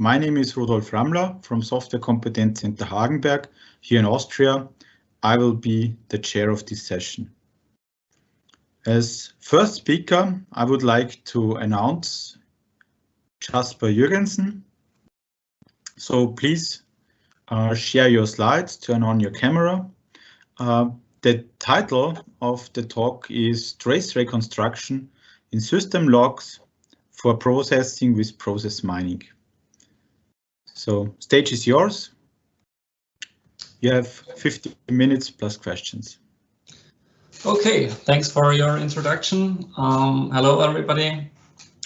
My name is Rudolf Rammler from Software Competence Center Hagenberg here in Austria. I will be the chair of this session. As first speaker, I would like to announce Jasper Jürgensen. So please share your slides, turn on your camera. The title of the talk is Trace Reconstruction in System Logs for Processing with Process Mining. So stage is yours. You have 50 minutes plus questions. Okay, thanks for your introduction. Hello, everybody.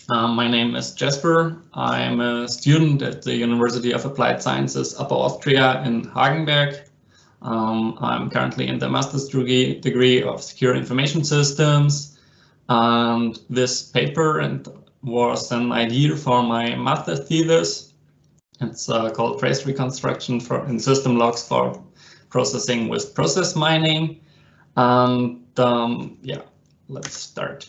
My name is Jasper. I'm a student at the University of Applied Sciences Upper Austria in Hagenberg. I'm currently in the master's degree of Secure Information Systems. And this paper was an idea for my master's thesis. It's called Trace Reconstruction in System Logs for Processing with Process Mining. And yeah, let's start.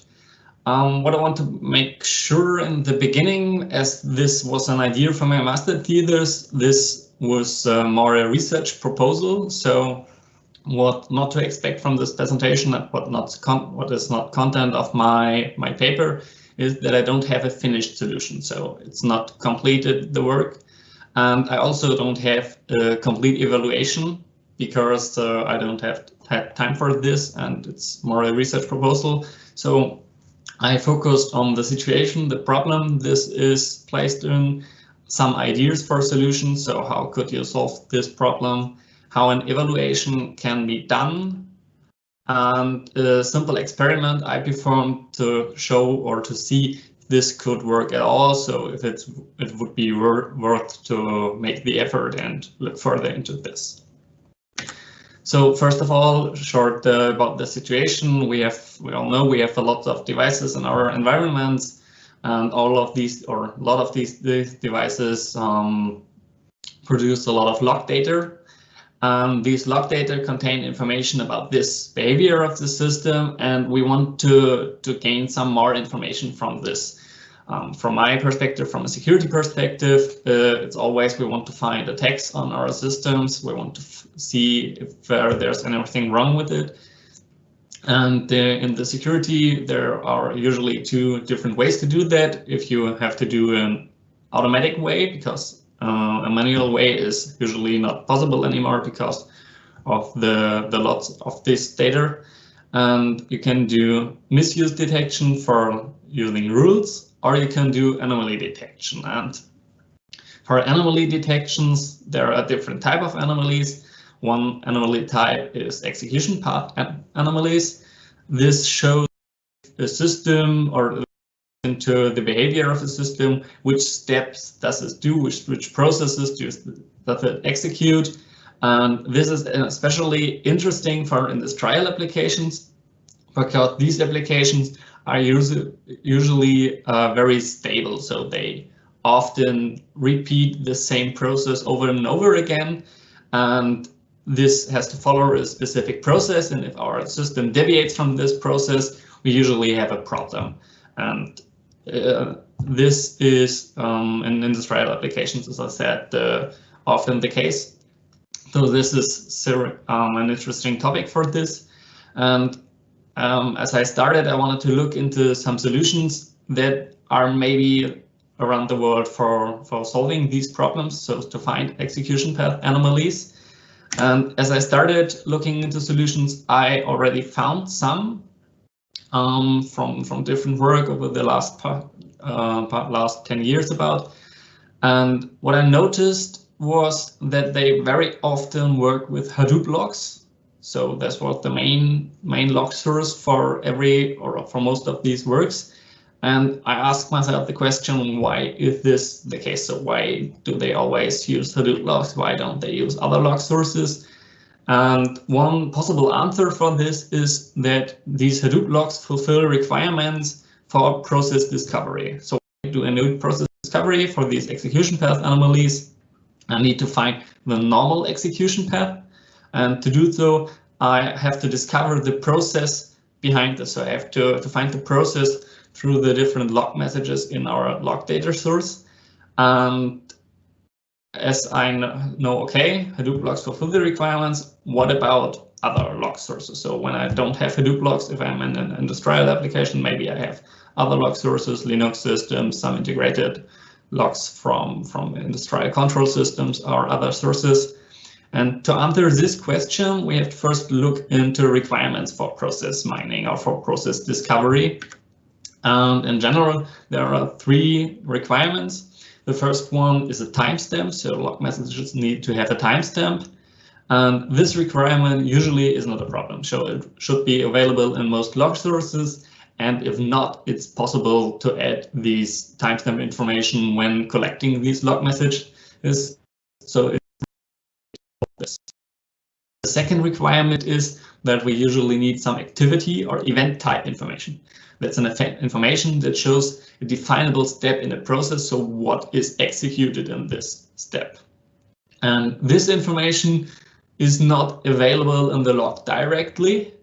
What I want to make sure in the beginning, as this was an idea for my master thesis, this was more a research proposal. So what not to expect from this presentation and what is not content of my paper is that I don't have a finished solution. So it's not completed the work. And I also don't have a complete evaluation because I don't have time for this, and it's more a research proposal. So I focused on the situation, the problem this is placed in, some ideas for solutions. So how could you solve this problem? How an evaluation can be done? And a simple experiment I performed to show or to see this could work at all, so if it would be worth to make the effort and look further into this. So first of all, short about the situation. We all know we have a lot of devices in our environments, and all of these, or a lot of these devices produce a lot of log data. These log data contain information about this behavior of the system, and we want to gain some more information from this. From my perspective, from a security perspective, it's always we want to find attacks on our systems. We want to see if there's anything wrong with it. And in the security, there are usually two different ways to do that. If you have to do an automatic way, because a manual way is usually not possible anymore because of the lots of this data. And you can do misuse detection for using rules, or you can do anomaly detection. And for anomaly detections, there are different types of anomalies. One anomaly type is execution path anomalies. This shows a system or into the behavior of the system, which steps does it do, which processes does it execute. And this is especially interesting for industrial applications, because these applications are usually very stable, so they often repeat the same process over and over again, and this has to follow a specific process, and if our system deviates from this process, we usually have a problem. And this is in industrial applications, as I said, often the case. So this is an interesting topic for this. And as I started, I wanted to look into some solutions that are maybe around the world for solving these problems, so to find execution path anomalies. And as I started looking into solutions, I already found some from different work over the last 10 years about. And what I noticed was that they very often work with Hadoop logs. So that's what the main log source for for most of these works. And I asked myself the question, why is this the case? So why do they always use Hadoop logs? Why don't they use other log sources? And one possible answer for this is that these Hadoop logs fulfill requirements for process discovery. So I do a new process discovery for these execution path anomalies. I need to find the normal execution path. And to do so, I have to discover the process behind this. So I have to find the process through the different log messages in our log data source. And as I know, okay, Hadoop logs fulfill the requirements. What about other log sources? So when I don't have Hadoop logs, if I'm in an industrial application, maybe I have other log sources, Linux systems, some integrated logs from industrial control systems or other sources. And to answer this question, we have to first look into requirements for process mining or for process discovery. And in general, there are 3 requirements. The first one is a timestamp, so log messages need to have a timestamp. And this requirement usually is not a problem, so it should be available in most log sources. And if not, it's possible to add these timestamp information when collecting these log messages. So the second requirement is that we usually need some activity or event type information. That's an information that shows a definable step in a process, so what is executed in this step. And this information is not available in the log directly.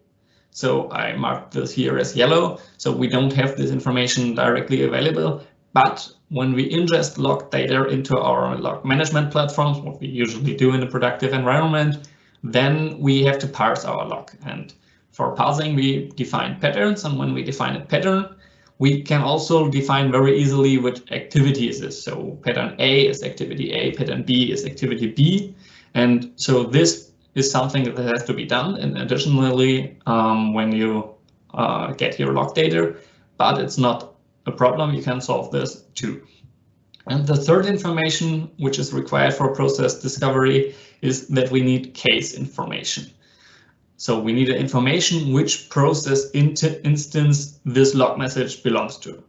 So I marked this here as yellow, so we don't have this information directly available. But when we ingest log data into our log management platforms, what we usually do in a productive environment, then we have to parse our log. And for parsing, we define patterns, and when we define a pattern, we can also define very easily which activity is this. So pattern A is activity A, pattern B is activity B. And so this is something that has to be done. And additionally, when you get your log data, but it's not a problem, you can solve this too. And the third information which is required for process discovery is that we need case information. So we need information which process instance this log message belongs to.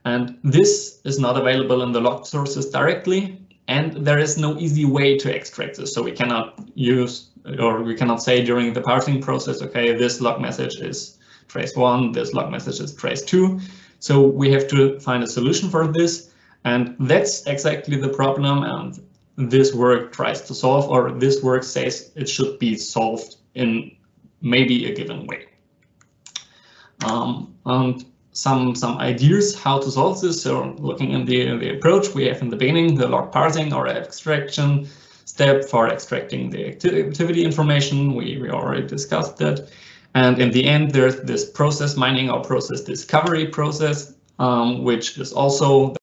And this is not available in the log sources directly, and there is no easy way to extract this. So we cannot use, or we cannot say during the parsing process, okay, this log message is trace 1, this log message is trace 2. So we have to find a solution for this, and that's exactly the problem. And this work tries to solve, or this work says it should be solved in maybe a given way. And some ideas how to solve this. So looking in the approach we have in the beginning, the log parsing or abstraction step for extracting the activity information. We already discussed that. And in the end, there's this process mining or process discovery process, which is also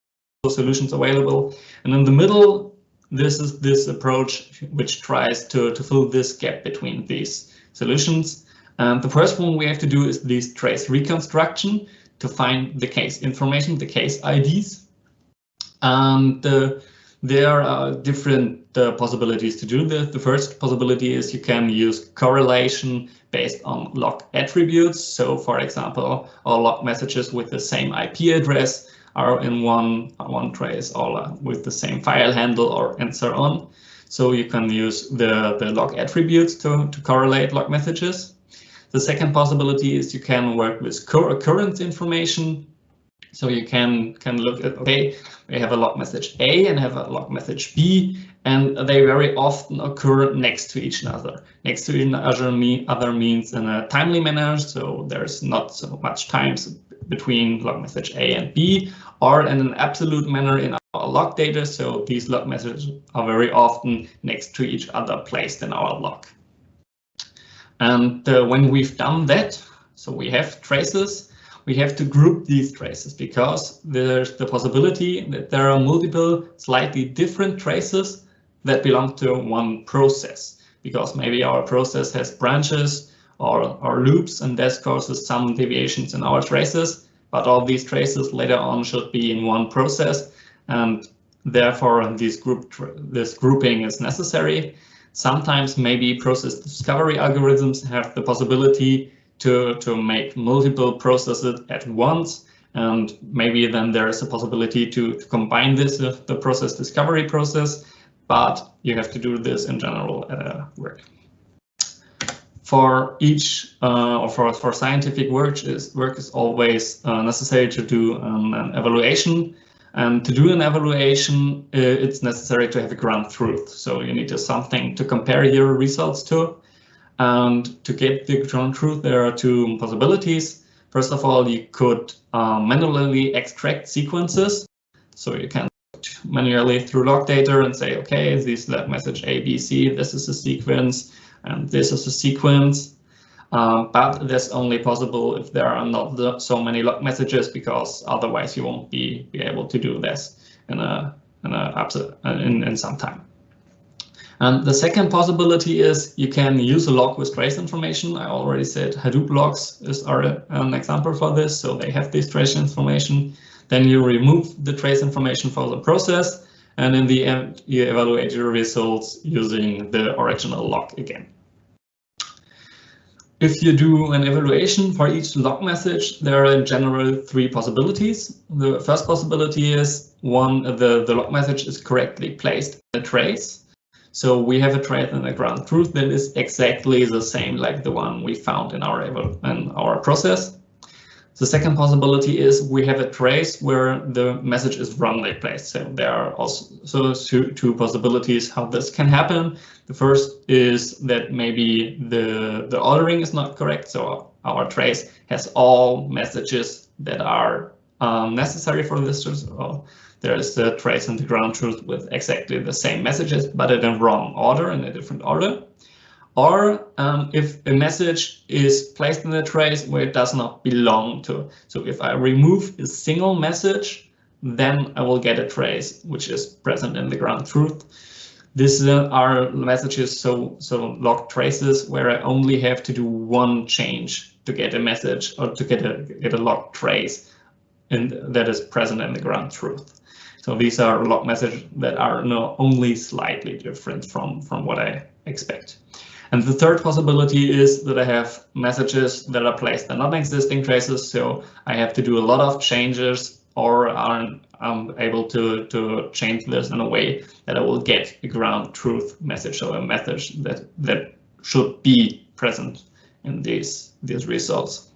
solutions available. And in the middle, this is this approach which tries to fill this gap between these solutions. And the first one we have to do is this trace reconstruction to find the case information, the case IDs. And there are different possibilities to do this. The first possibility is you can use correlation based on log attributes. So for example, all log messages with the same IP address are in one trace, all with the same file handle, or and so on. So you can use the log attributes to correlate log messages. The second possibility is you can work with co-occurrence information. So you can look at, okay, we have a log message A and have a log message B, and they very often occur next to each other. Next to each other means in a timely manner, so there's not so much time between log message A and B, or in an absolute manner in our log data. So these log messages are very often next to each other placed in our log. And when we've done that, so we have traces, we have to group these traces, because there's the possibility that there are multiple slightly different traces that belong to one process, because maybe our process has branches or loops, and this causes some deviations in our traces, but all these traces later on should be in one process, and therefore this grouping is necessary. Sometimes maybe process discovery algorithms have the possibility to make multiple processes at once, and maybe then there is a possibility to combine this with the process discovery process, but you have to do this in general work. For each or for scientific work is always necessary to do an evaluation. And to do an evaluation, it's necessary to have a ground truth. So you need something to compare your results to. And to get the ground truth, there are two possibilities. First of all, you could manually extract sequences. So you can manually through log data and say, okay, this log message A, B, C, this is a sequence, and this is a sequence. But that's only possible if there are not so many log messages, because otherwise you won't be able to do this in some time. And the second possibility is you can use a log with trace information. I already said Hadoop logs are an example for this, so they have this trace information. Then you remove the trace information for the process, and in the end you evaluate your results using the original log again. If you do an evaluation for each log message, there are in general 3 possibilities. The first possibility is the log message is correctly placed in a trace. So we have a trace in the ground truth that is exactly the same like the one we found in our process. The second possibility is we have a trace where the message is wrongly placed. So there are also two possibilities how this can happen. The first is that maybe the ordering is not correct. So our trace has all messages that are necessary for this. So there is a trace in the ground truth with exactly the same messages, but in a wrong order, in a different order. Or if a message is placed in the trace where it does not belong to. So if I remove a single message, then I will get a trace which is present in the ground truth. These are messages, so log traces, where I only have to do one change to get a message or to get a log trace that is present in the ground truth. So these are log messages that are only slightly different from what I expect. And the third possibility is that I have messages that are placed in non-existing traces, so I have to do a lot of changes, or I'm able to change this in a way that I will get a ground truth message, or a message that should be present in these results.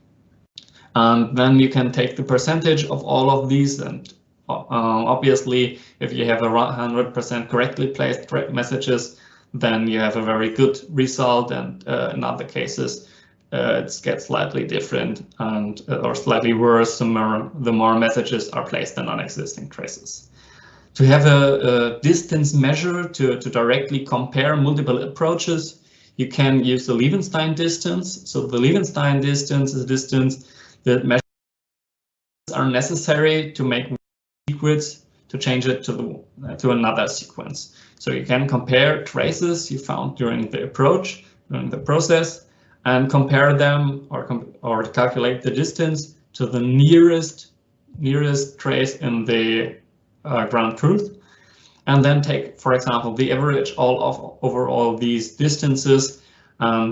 And then you can take the percentage of all of these, and obviously if you have 100% correctly placed messages, then you have a very good result, and in other cases it gets slightly different and or slightly worse the more messages are placed in non-existing traces. To have a distance measure to directly compare multiple approaches, you can use the Levenshtein distance. So the Levenshtein distance is a distance that measures are necessary to make sequence to change it to another sequence. So you can compare traces you found during the approach, during the process, and compare them or calculate the distance to the nearest trace in the ground truth, and then take, for example, the average over all these distances.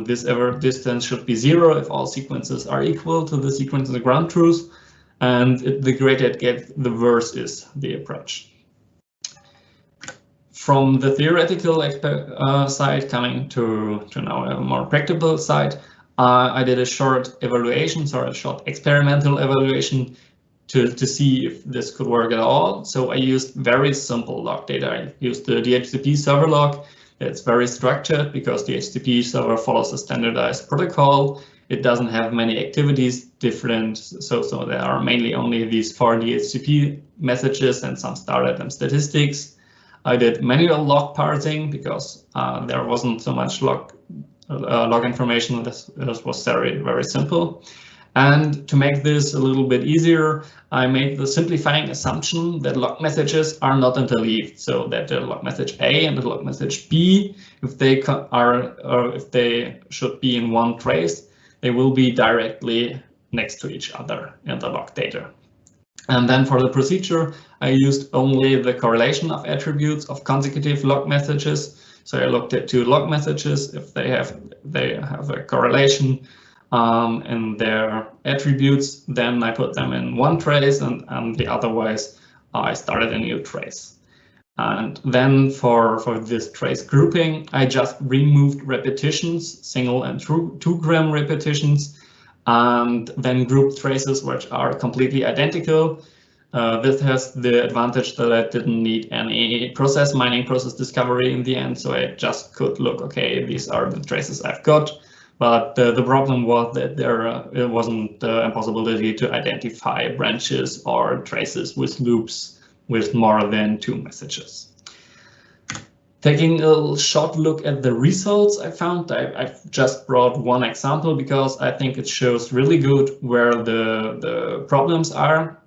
This distance should be 0 if all sequences are equal to the sequence in the ground truth, and the greater it gets, the worse is the approach. From the theoretical side, coming to now a more practical side, I did a short evaluation, a short experimental evaluation to see if this could work at all. So I used very simple log data. I used the DHCP server log. It's very structured because the DHCP server follows a standardized protocol. It doesn't have many activities different, so there are mainly only these 4 DHCP messages and some start-item statistics. I did manual log parsing because there wasn't so much log information. This was very simple. And to make this a little bit easier, I made the simplifying assumption that log messages are not interleaved, so that the log message A and the log message B, if they should be in one trace, they will be directly next to each other in the log data. And then for the procedure, I used only the correlation of attributes of consecutive log messages. So I looked at 2 log messages. If they have a correlation in their attributes, then I put them in one trace, and the otherwise I started a new trace. And then for this trace grouping, I just removed repetitions, single and 2-gram repetitions, and then grouped traces which are completely identical. This has the advantage that I didn't need any process mining, process discovery in the end, so I just could look, okay, these are the traces I've got. But the problem was that there wasn't a possibility to identify branches or traces with loops with more than 2 messages. Taking a short look at the results I found, I've just brought one example because I think it shows really good where the problems are.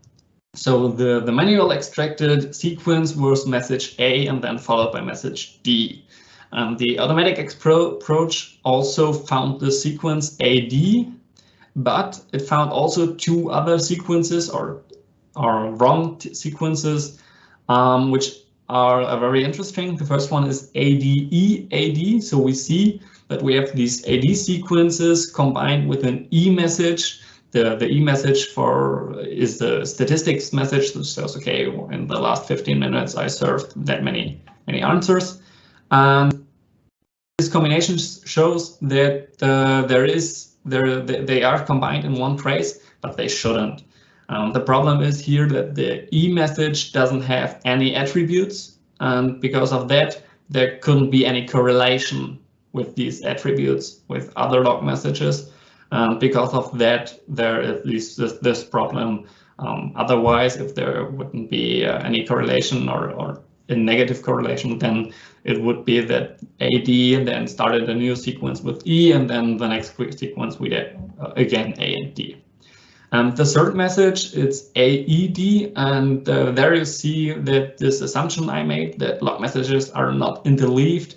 So the manual extracted sequence was message A and then followed by message D. The automatic approach also found the sequence AD, but it found also 2 other sequences or wrong sequences, which are very interesting. The first one is ADE-AD. So we see that we have these AD sequences combined with an E message. The E message is the statistics message that says, okay, in the last 15 minutes, I served that many answers. And this combination shows that they are combined in one trace, but they shouldn't. The problem is here that the E message doesn't have any attributes, and because of that, there couldn't be any correlation with these attributes with other log messages. Because of that, there is at least this problem. Otherwise, if there wouldn't be any correlation or a negative correlation, then it would be that AD then started a new sequence with E, and then the next sequence we get again A and D. The third message, it's AED, and there you see that this assumption I made that log messages are not interleaved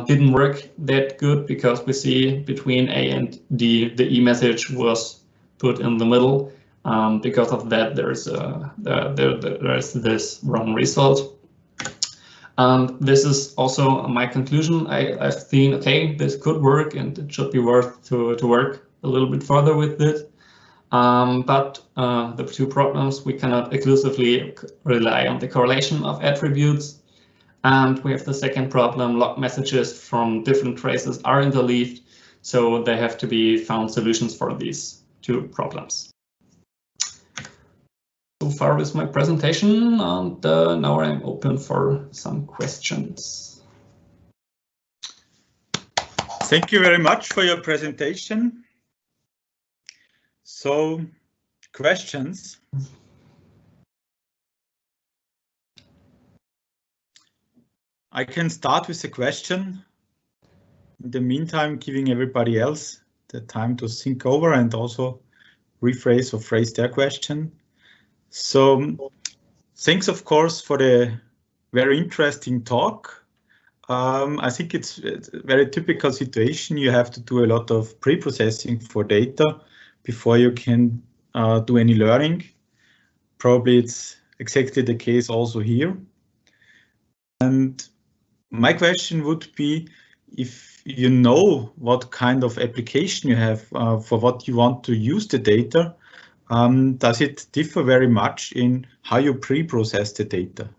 didn't work that good, because we see between A and D the E message was put in the middle. Because of that, there's this wrong result. And this is also my conclusion. I've seen, okay, this could work and it should be worth to work a little bit further with it. But the 2 problems, we cannot exclusively rely on the correlation of attributes. And we have the second problem, log messages from different traces are interleaved, so they have to be found solutions for these 2 problems. So far with my presentation, and now I'm open for some questions. Thank you very much for your presentation. So, questions? I can start with a question. In the meantime, giving everybody else the time to think over and also rephrase or phrase their question. So, thanks, of course, for the very interesting talk. I think it's a very typical situation. You have to do a lot of pre-processing for data before you can do any learning. Probably it's exactly the case also here. And my question would be, if you know what kind of application you have for what you want to use the data, does it differ very much in how you pre-process the data?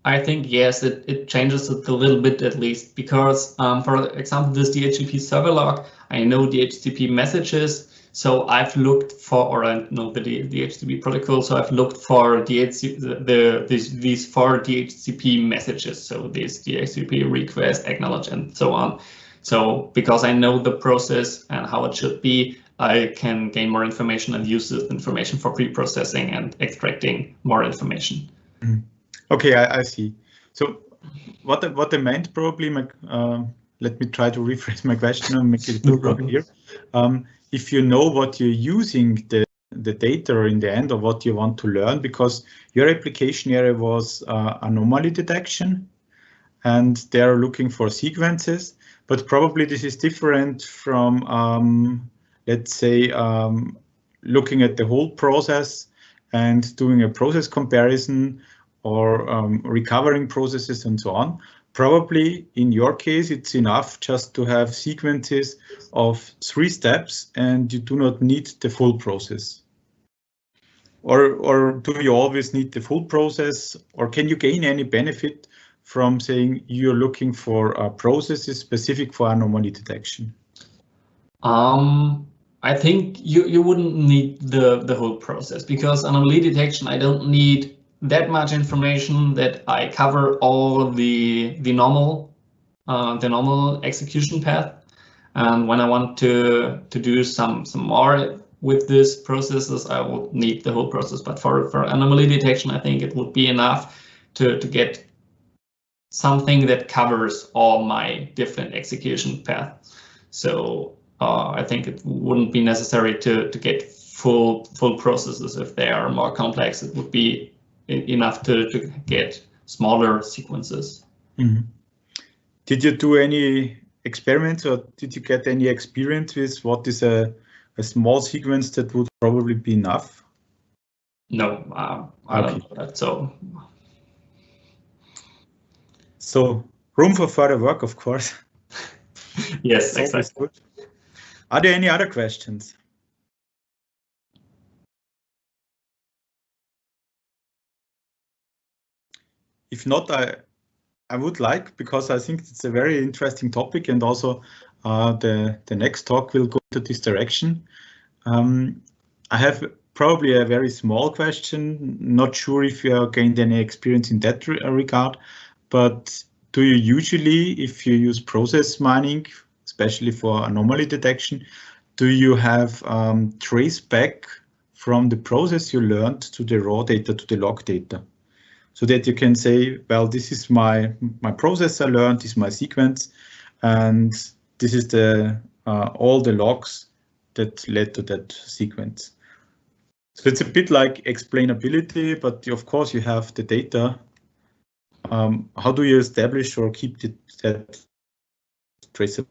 I think yes, it changes it a little bit at least, because for example, this DHCP server log, I know DHCP messages, so I've looked for, or I know the DHCP protocol, so I've looked for these 4 DHCP messages, so this DHCP request, acknowledge, and so on. So because I know the process and how it should be, I can gain more information and use this information for pre-processing and extracting more information. Okay, I see. So what I meant probably, let me try to rephrase my question and make it more clear. If you know what you're using the data in the end, or what you want to learn, because your application area was anomaly detection, and they're looking for sequences, but probably this is different from, let's say, looking at the whole process and doing a process comparison, or recovering processes and so on. Probably in your case, it's enough just to have sequences of 3 steps and you do not need the full process. Or do you always need the full process, or can you gain any benefit from saying you're looking for processes specific for anomaly detection? I think you wouldn't need the whole process, because anomaly detection, I don't need that much information that I cover all the normal execution path. And when I want to do some more with these processes, I would need the whole process. But for anomaly detection, I think it would be enough to get something that covers all my different execution paths. So I think it wouldn't be necessary to get full processes. If they are more complex, it would be enough to get smaller sequences. Mm-hmm. Did you do any experiments, or did you get any experience with what is a small sequence that would probably be enough? No, I don't know that. So room for further work, of course. Yes, exactly. Are there any other questions? If not, I would like, because I think it's a very interesting topic, and also the next talk will go to this direction. I have probably a very small question. Not sure if you have gained any experience in that regard, but do you usually, if you use process mining, especially for anomaly detection, do you have trace back from the process you learned to the raw data, to the log data? So that you can say, well, this is my process I learned, this is my sequence, and this is the all the logs that led to that sequence. So it's a bit like explainability, but of course you have the data. How do you establish or keep that traceable?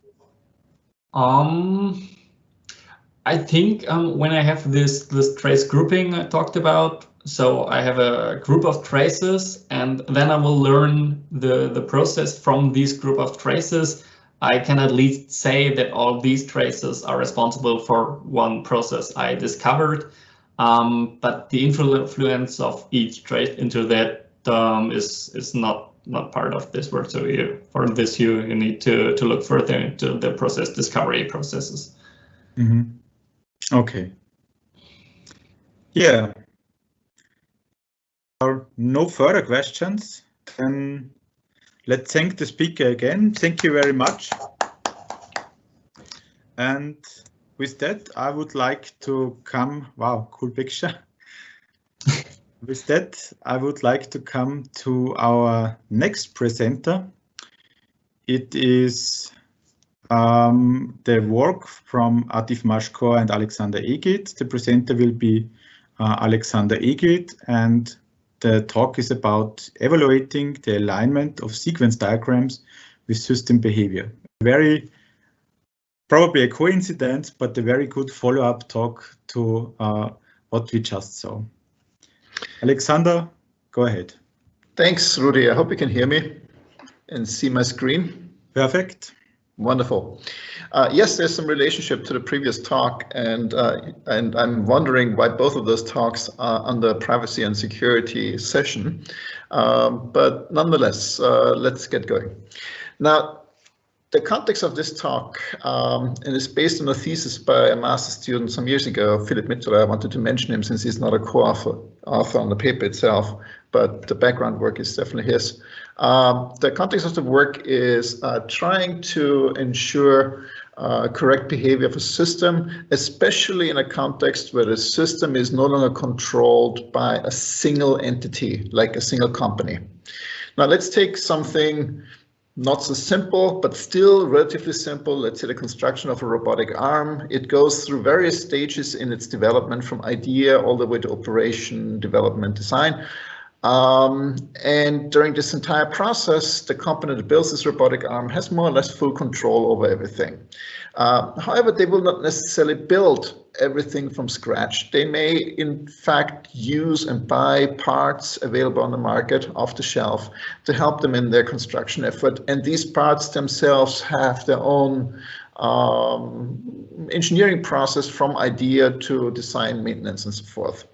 I think when I have this trace grouping I talked about, so I have a group of traces, and then I will learn the process from this group of traces. I can at least say that all these traces are responsible for one process I discovered, but the influence of each trace into that is not part of this work. So for this you need to look further into the process discovery processes. Mm-hmm. Okay. Yeah. No further questions, then let's thank the speaker again. Thank you very much. And with that, I would like to come, wow, cool picture. With that, I would like to come to our next presenter. It is the work from Atif Mashkor and Alexander Egyed. The presenter will be Alexander Egyed, and the talk is about evaluating the alignment of sequence diagrams with system behavior. Probably a coincidence, but a very good follow-up talk to what we just saw. Alexander, go ahead. Thanks, Rudi. I hope you can hear me and see my screen. Perfect. Wonderful. Yes, there's some relationship to the previous talk, and I'm wondering why both of those talks are under privacy and security session. But nonetheless, let's get going. Now, the context of this talk, and it's based on a thesis by a master's student some years ago, Philip Mitterrand. I wanted to mention him since he's not a co-author on the paper itself, but the background work is definitely his. The context of the work is trying to ensure correct behavior of a system, especially in a context where the system is no longer controlled by a single entity, like a single company. Now let's take something not so simple, but still relatively simple. Let's say the construction of a robotic arm. It goes through various stages in its development, from idea all the way to operation, development, design. And during this entire process, the company that builds this robotic arm has more or less full control over everything. However, they will not necessarily build everything from scratch. They may, in fact, use and buy parts available on the market off the shelf to help them in their construction effort. And these parts themselves have their own engineering process, from idea to design, maintenance, and so forth.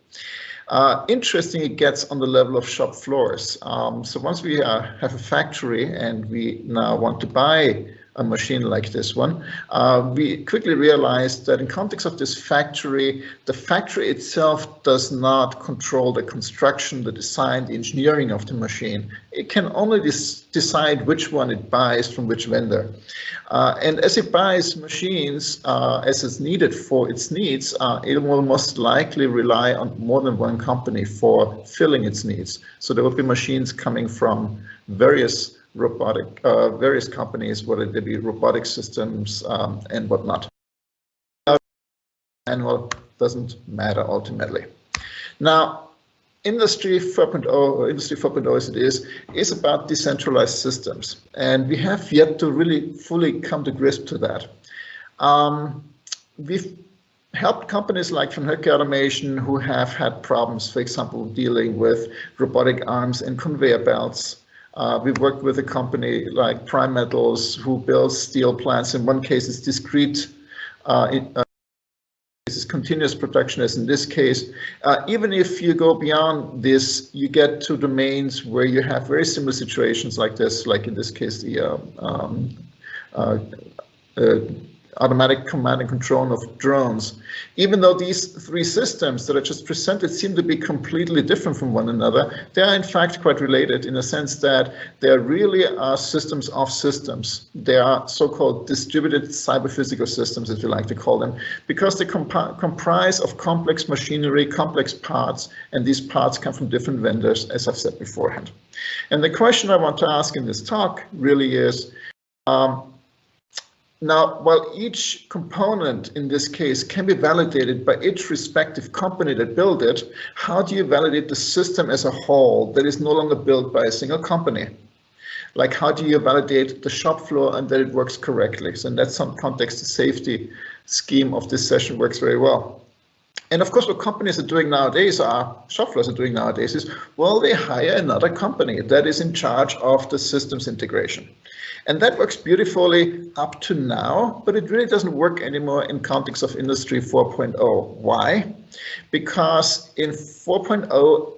Interesting, it gets on the level of shop floors. So once we have a factory and we now want to buy a machine like this one. We quickly realized that in context of this factory, the factory itself does not control the construction, the design, the engineering of the machine. It can only decide which one it buys from which vendor. And as it buys machines as is needed for its needs, it will most likely rely on more than one company for filling its needs. So there will be machines coming from various various companies, whether they be robotic systems and whatnot. Manual doesn't matter ultimately. Now, Industry 4.0, or Industry 4.0 as it is about decentralized systems, and we have yet to really fully come to grips to that. We've helped companies like from Höcke Automation who have had problems, for example, dealing with robotic arms and conveyor belts. We've worked with a company like Prime Metals who builds steel plants. In one case, it's discrete, this is continuous production, as in this case. Even if you go beyond this, you get to domains where you have very similar situations like this, like in this case, the automatic command and control of drones. Even though these three systems that I just presented seem to be completely different from one another, they are in fact quite related in a sense that they really are systems of systems. They are so-called distributed cyber-physical systems, as we like to call them, because they comprise of complex machinery, complex parts, and these parts come from different vendors, as I've said beforehand. And the question I want to ask in this talk really is, now, while each component in this case can be validated by each respective company that built it, how do you validate the system as a whole that is no longer built by a single company? Like, how do you validate the shop floor and that it works correctly? So in that some context, the safety scheme of this session works very well. And of course, what companies are doing nowadays, shop floors are doing nowadays is, well, they hire another company that is in charge of the systems integration. And that works beautifully up to now, but it really doesn't work anymore in context of Industry 4.0. Why? Because in 4.0,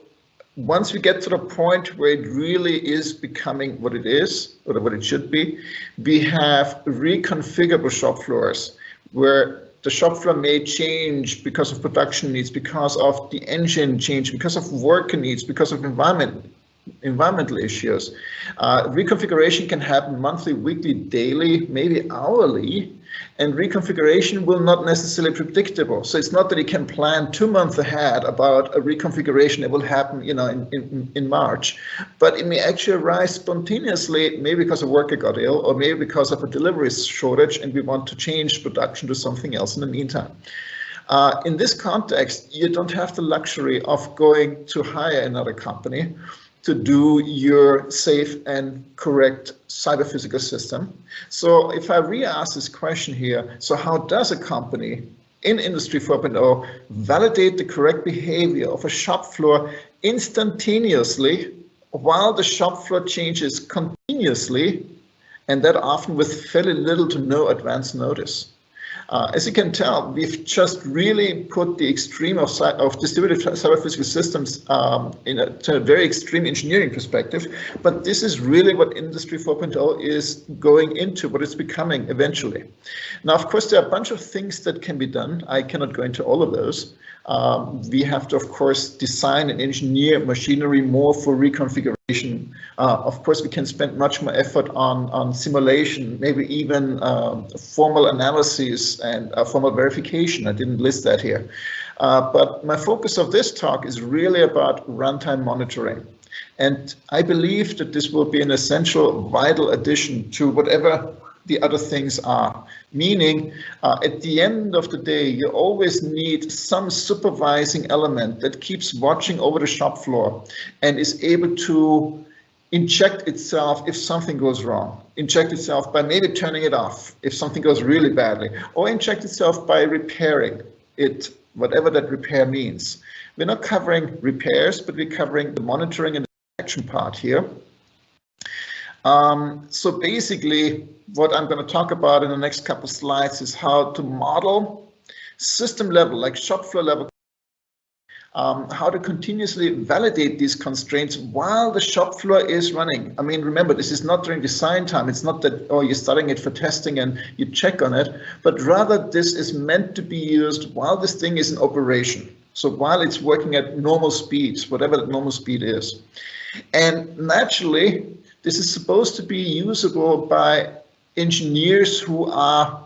once we get to the point where it really is becoming what it is, or what it should be, we have reconfigurable shop floors where the shop floor may change because of production needs, because of the engine change, because of worker needs, because of environmental issues. Reconfiguration can happen monthly, weekly, daily, maybe hourly, and reconfiguration will not necessarily be predictable. So it's not that you can plan 2 months ahead about a reconfiguration that will happen, you know, in March, but it may actually arise spontaneously, maybe because a worker got ill, or maybe because of a delivery shortage, and we want to change production to something else in the meantime. In this context, you don't have the luxury of going to hire another company to do your safe and correct cyber-physical system. So if I re-ask this question here, so how does a company in Industry 4.0 validate the correct behavior of a shop floor instantaneously while the shop floor changes continuously, and that often with fairly little to no advance notice? As you can tell, we've just really put the extreme of distributed cyber-physical systems to a very extreme engineering perspective, but this is really what Industry 4.0 is going into, what it's becoming eventually. Now, of course, there are a bunch of things that can be done. I cannot go into all of those. We have to, of course, design and engineer machinery more for reconfiguration. Of course, we can spend much more effort on simulation, maybe even formal analysis and formal verification. I didn't list that here. But my focus of this talk is really about runtime monitoring. And I believe that this will be an essential, vital addition to whatever the other things are. Meaning, at the end of the day, you always need some supervising element that keeps watching over the shop floor and is able to inject itself if something goes wrong, inject itself by maybe turning it off if something goes really badly, or inject itself by repairing it, whatever that repair means. We're not covering repairs, but we're covering the monitoring and the action part here. So basically, what I'm going to talk about in the next couple of slides is how to model system level, like shop floor level, how to continuously validate these constraints while the shop floor is running. I mean, remember, this is not during design time. It's not that, oh, you're studying it for testing and you check on it, but rather this is meant to be used while this thing is in operation. So while it's working at normal speeds, whatever that normal speed is. And naturally, this is supposed to be usable by engineers who are,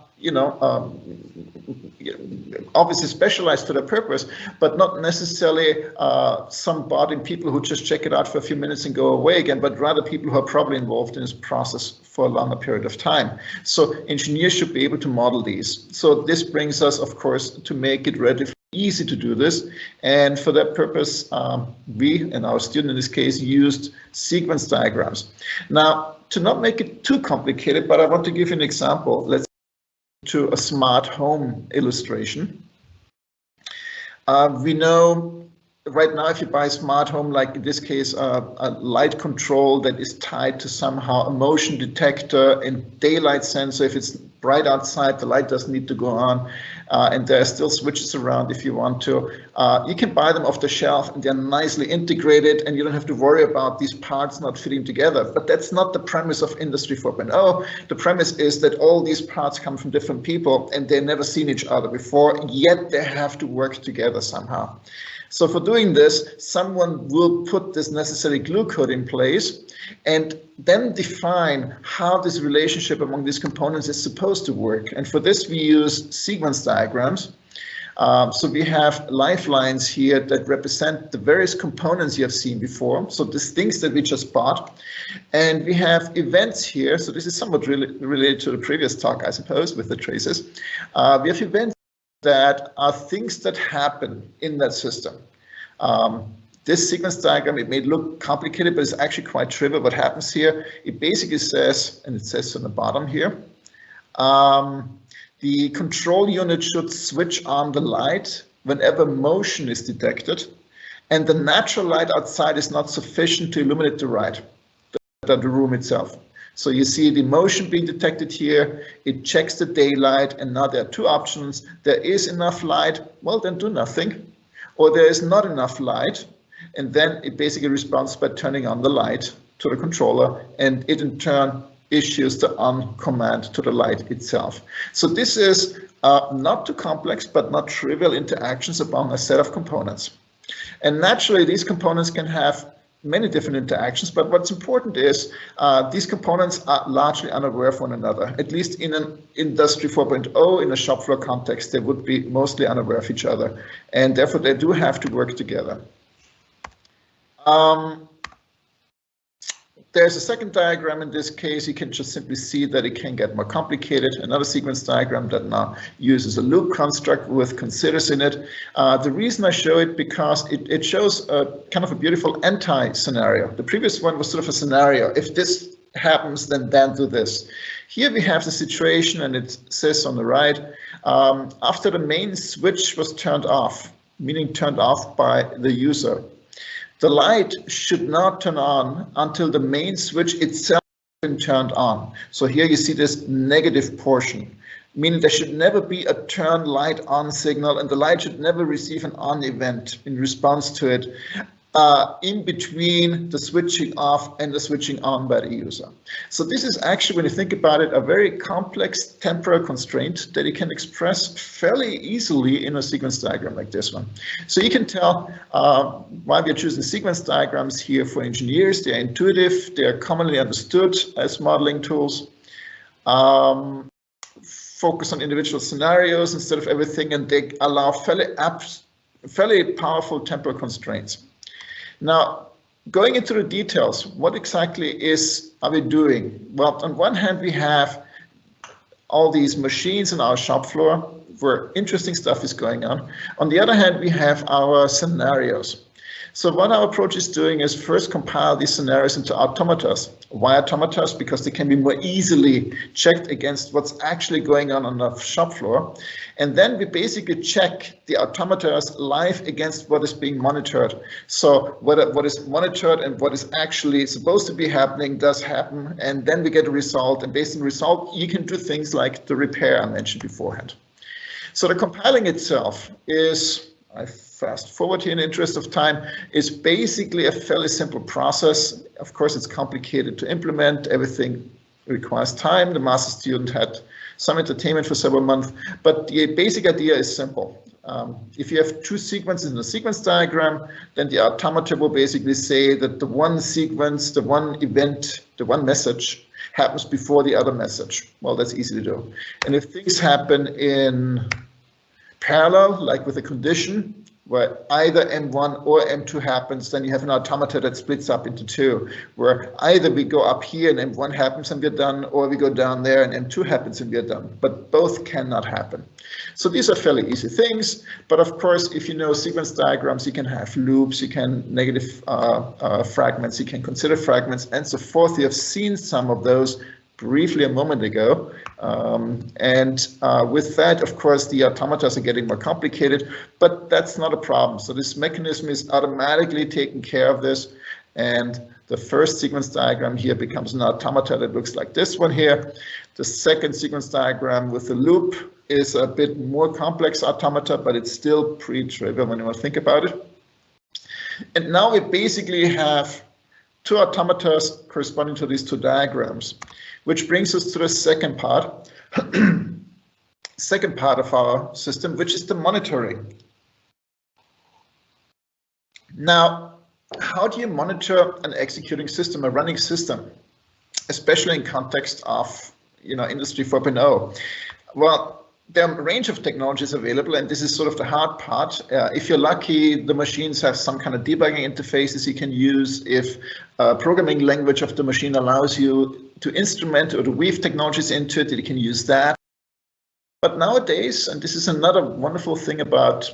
obviously specialized for the purpose, but not necessarily some bored people who just check it out for a few minutes and go away again, but rather people who are probably involved in this process for a longer period of time. So engineers should be able to model these. So this brings us, of course, to make it relatively easy to do this. And for that purpose, we, and our student in this case, used sequence diagrams. Now, to not make it too complicated, but I want to give you an example. Let's to a smart home illustration. We know right now if you buy a smart home, like in this case, a light control that is tied to somehow a motion detector and daylight sensor. If it's bright outside, the light doesn't need to go on, and there are still switches around if you want to. You can buy them off the shelf and they're nicely integrated and you don't have to worry about these parts not fitting together. But that's not the premise of Industry 4.0. The premise is that all these parts come from different people and they've never seen each other before, yet they have to work together somehow. So for doing this, someone will put this necessary glue code in place and then define how this relationship among these components is supposed to work. And for this, we use sequence diagrams. So we have lifelines here that represent the various components you have seen before. So these things that we just bought. And we have events here. So this is somewhat related to the previous talk, I suppose, with the traces. We have events that are things that happen in that system. This sequence diagram, it may look complicated, but it's actually quite trivial. What happens here, it basically says, and it says on the bottom here, the control unit should switch on the light whenever motion is detected, and the natural light outside is not sufficient to illuminate the room itself. So you see the motion being detected here, it checks the daylight, and now there are two options. There is enough light, well then do nothing, or there is not enough light, and then it basically responds by turning on the light to the controller, and it in turn issues the on command to the light itself. So this is not too complex, but not trivial interactions among a set of components. And naturally, these components can have many different interactions, but what's important is these components are largely unaware of one another. At least in an Industry 4.0, in a shop floor context, they would be mostly unaware of each other, and therefore they do have to work together. There's a second diagram in this case. You can just simply see that it can get more complicated. Another sequence diagram that now uses a loop construct with considers in it. The reason I show it because it shows a kind of a beautiful anti-scenario. The previous one was sort of a scenario. If this happens, then do this. Here we have the situation, and it says on the right, after the main switch was turned off, meaning turned off by the user, the light should not turn on until the main switch itself has been turned on. So here you see this negative portion, meaning there should never be a turn light on signal, and the light should never receive an on event in response to it in between the switching off and the switching on by the user. So this is actually, when you think about it, a very complex temporal constraint that you can express fairly easily in a sequence diagram like this one. So you can tell why we are choosing sequence diagrams here for engineers. They are intuitive, they are commonly understood as modeling tools. Focus on individual scenarios instead of everything, and they allow fairly powerful temporal constraints. Now, going into the details, what exactly are we doing? Well, on one hand, we have all these machines in our shop floor where interesting stuff is going on. On the other hand, we have our scenarios. So what our approach is doing is first compile these scenarios into automatas. Why automatas? Because they can be more easily checked against what's actually going on the shop floor. And then we basically check the automatas live against what is being monitored. So what is monitored and what is actually supposed to be happening does happen. And then we get a result. And based on the result, you can do things like the repair I mentioned beforehand. So the compiling itself is I fast forward here in the interest of time, is basically a fairly simple process. Of course, it's complicated to implement. Everything requires time. The master student had some entertainment for several months, but the basic idea is simple. If you have two sequences in a sequence diagram, then the automata will basically say that the one sequence, the one event, the one message happens before the other message. Well, that's easy to do. And if things happen in parallel, like with a condition, where either M1 or M2 happens, then you have an automata that splits up into two, where either we go up here and M1 happens and we're done, or we go down there and M2 happens and we're done. But both cannot happen. So these are fairly easy things. But of course, if you know sequence diagrams, you can have loops, you can negative fragments, you can consider fragments, and so forth. You have seen some of those briefly a moment ago. With that, of course, the automatas are getting more complicated, but that's not a problem. So this mechanism is automatically taking care of this. And the first sequence diagram here becomes an automata that looks like this one here. The second sequence diagram with the loop is a bit more complex automata, but it's still pretty trivial when you want to think about it. And now we basically have two automatas corresponding to these two diagrams, which brings us to the second part, of our system, which is the monitoring. Now, how do you monitor an executing system, a running system, especially in context of, Industry 4.0? Well, there are a range of technologies available, and this is sort of the hard part. If you're lucky, the machines have some kind of debugging interfaces you can use. If programming language of the machine allows you to instrument or to weave technologies into it, you can use that. But nowadays, and this is another wonderful thing about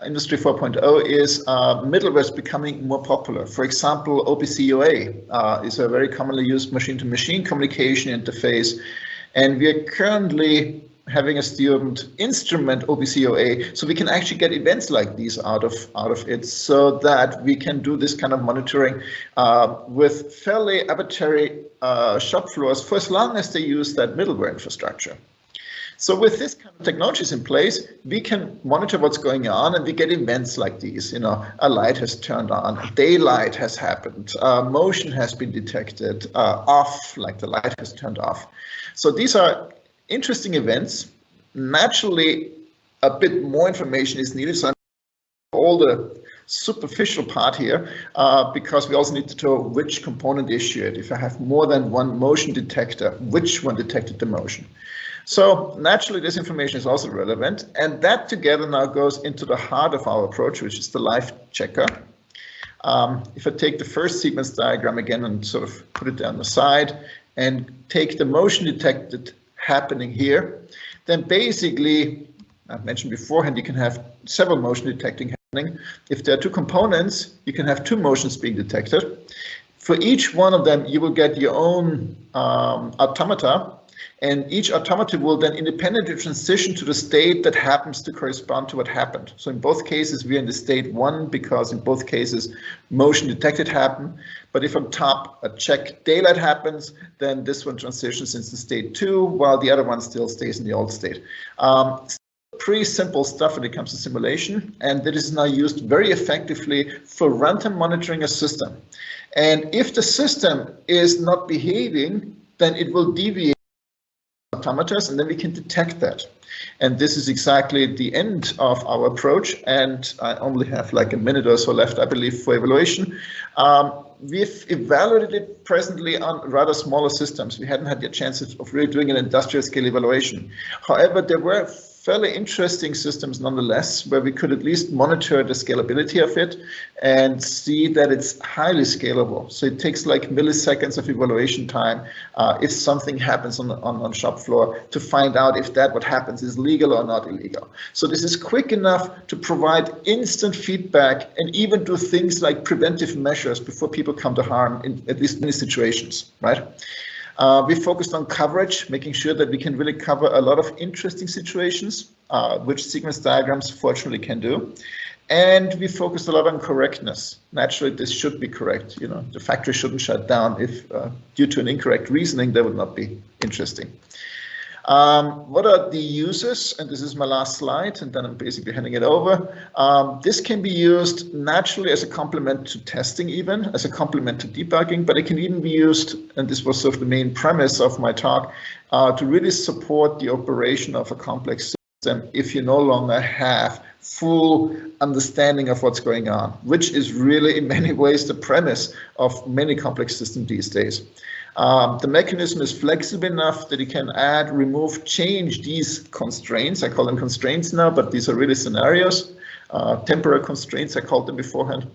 Industry 4.0, is middleware is becoming more popular. For example, OPC-UA is a very commonly used machine-to-machine communication interface, and we are currently having a student instrument OPC-UA, so we can actually get events like these out of it, so that we can do this kind of monitoring with fairly arbitrary shop floors for as long as they use that middleware infrastructure. So with this kind of technologies in place, we can monitor what's going on, and we get events like these. A light has turned on, daylight has happened, motion has been detected, off, like the light has turned off. So these are interesting events. Naturally, a bit more information is needed. So all the superficial part here, because we also need to know which component issued. If I have more than one motion detector, which one detected the motion? So naturally, this information is also relevant, and that together now goes into the heart of our approach, which is the live checker. If I take the first sequence diagram again and sort of put it down the side and take the motion detected happening here, then basically, I've mentioned beforehand, you can have several motion detecting happening. If there are two components, you can have two motions being detected. For each one of them, you will get your own automata, and each automata will then independently transition to the state that happens to correspond to what happened. So in both cases, we're in the state 1 because in both cases, motion detected happened. But if on top a check daylight happens, then this one transitions into state 2, while the other one still stays in the old state. Pretty simple stuff when it comes to simulation, and that is now used very effectively for runtime monitoring a system. And if the system is not behaving, then it will deviate automatas, and then we can detect that. And this is exactly the end of our approach, and I only have like a minute or so left, I believe, for evaluation. We've evaluated it presently on rather smaller systems. We hadn't had the chance of really doing an industrial scale evaluation. However, there were fairly interesting systems nonetheless, where we could at least monitor the scalability of it and see that it's highly scalable. So it takes like milliseconds of evaluation time if something happens on shop floor to find out if that what happens is legal or not illegal. So this is quick enough to provide instant feedback and even do things like preventive measures before people come to harm in at least many situations, right? We focused on coverage, making sure that we can really cover a lot of interesting situations, which sequence diagrams fortunately can do. And we focused a lot on correctness. Naturally, this should be correct. The factory shouldn't shut down if due to an incorrect reasoning, that would not be interesting. What are the uses? And this is my last slide, and then I'm basically handing it over. This can be used naturally as a complement to testing, even as a complement to debugging, but it can even be used, and this was sort of the main premise of my talk, to really support the operation of a complex system if you no longer have full understanding of what's going on, which is really in many ways the premise of many complex systems these days. The mechanism is flexible enough that you can add, remove, change these constraints. I call them constraints now, but these are really scenarios, temporary constraints, I called them beforehand,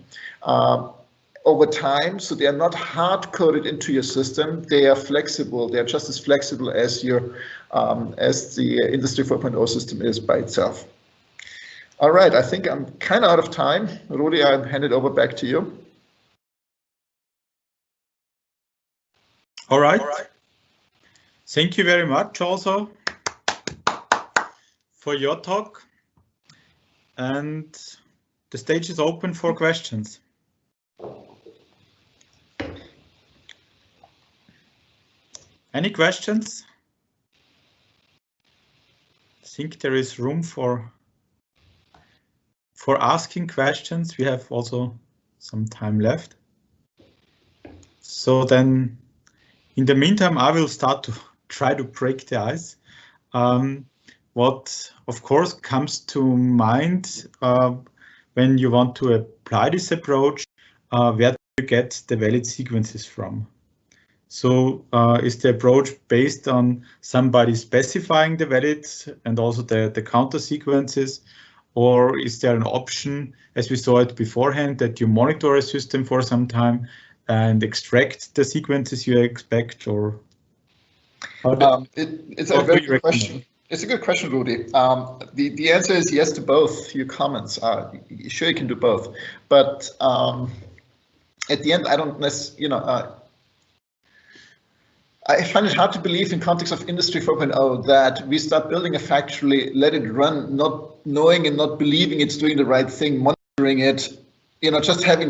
over time. So they are not hard-coded into your system. They are flexible. They are just as flexible as as the Industry 4.0 system is by itself. All right, I think I'm kind of out of time. Rudi, I'll hand it over back to you. All right. Thank you very much also for your talk. And the stage is open for questions. Any questions? I think there is room for asking questions. We have also some time left. So then, in the meantime, I will start to try to break the ice. What, of course, comes to mind when you want to apply this approach, where do you get the valid sequences from? So is the approach based on somebody specifying the valid and also the counter sequences? Or is there an option, as we saw it beforehand, that you monitor a system for some time and extract the sequences you expect? Or it's a very good question. It's a good question, Rudi. The answer is yes to both your comments. Sure, you can do both, but at the end, I don't necessarily, I find it hard to believe in context of Industry 4.0 that we start building a factory, let it run, not knowing and not believing it's doing the right thing, monitoring it, just having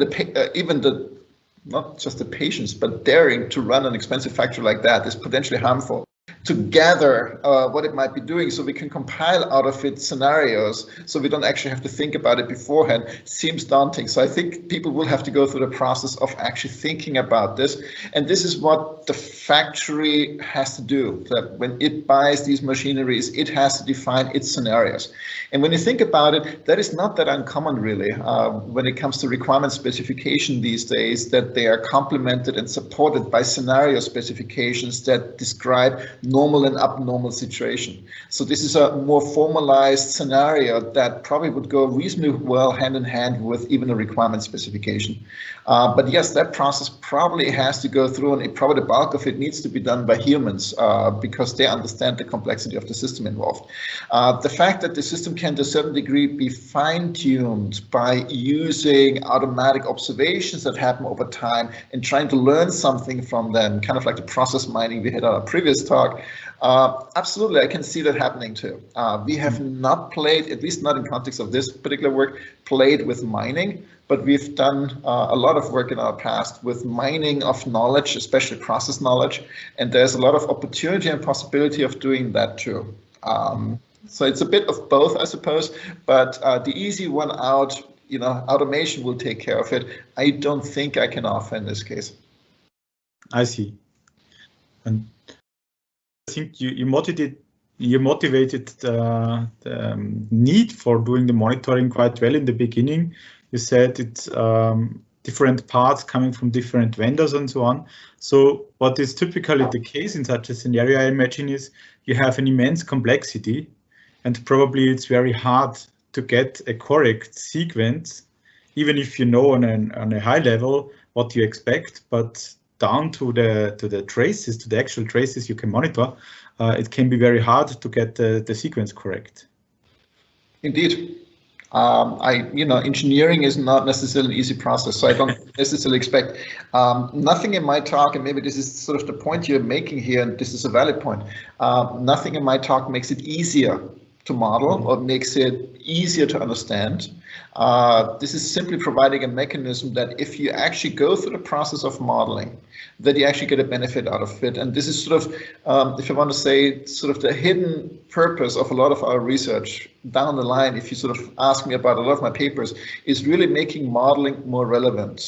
not just the patience, but daring to run an expensive factory like that is potentially harmful. To gather what it might be doing so we can compile out of it scenarios so we don't actually have to think about it beforehand seems daunting. So I think people will have to go through the process of actually thinking about this. And this is what the factory has to do, that when it buys these machineries, it has to define its scenarios. And when you think about it, that is not that uncommon really when it comes to requirement specification these days, that they are complemented and supported by scenario specifications that describe normal and abnormal situation. So this is a more formalized scenario that probably would go reasonably well hand in hand with even a requirement specification. But yes, that process probably has to go through, and probably the bulk of it needs to be done by humans because they understand the complexity of the system involved. The fact that the system can to a certain degree be fine-tuned by using automatic observations that happen over time and trying to learn something from them, kind of like the process mining we had on our previous talk. Absolutely, I can see that happening too. We have not played, at least not in context of this particular work, played with mining, but we've done a lot of work in our past with mining of knowledge, especially process knowledge, and there's a lot of opportunity and possibility of doing that too. So it's a bit of both, I suppose, but the easy one out, automation will take care of it. I don't think I can offer in this case. I see. And I think you motivated the need for doing the monitoring quite well in the beginning. You said it's different parts coming from different vendors and so on. So what is typically the case in such a scenario, I imagine, is you have an immense complexity, and probably it's very hard to get a correct sequence, even if you know on a high level what you expect, but down to the traces, to the actual traces you can monitor, it can be very hard to get the sequence correct. Indeed. Engineering is not necessarily an easy process, so I don't necessarily expect nothing in my talk, and maybe this is sort of the point you're making here, and this is a valid point. Nothing in my talk makes it easier to model or makes it easier to understand. This is simply providing a mechanism that if you actually go through the process of modeling, that you actually get a benefit out of it. And this is sort of, if I want to say, sort of the hidden purpose of a lot of our research down the line, if you sort of ask me about a lot of my papers, is really making modeling more relevant.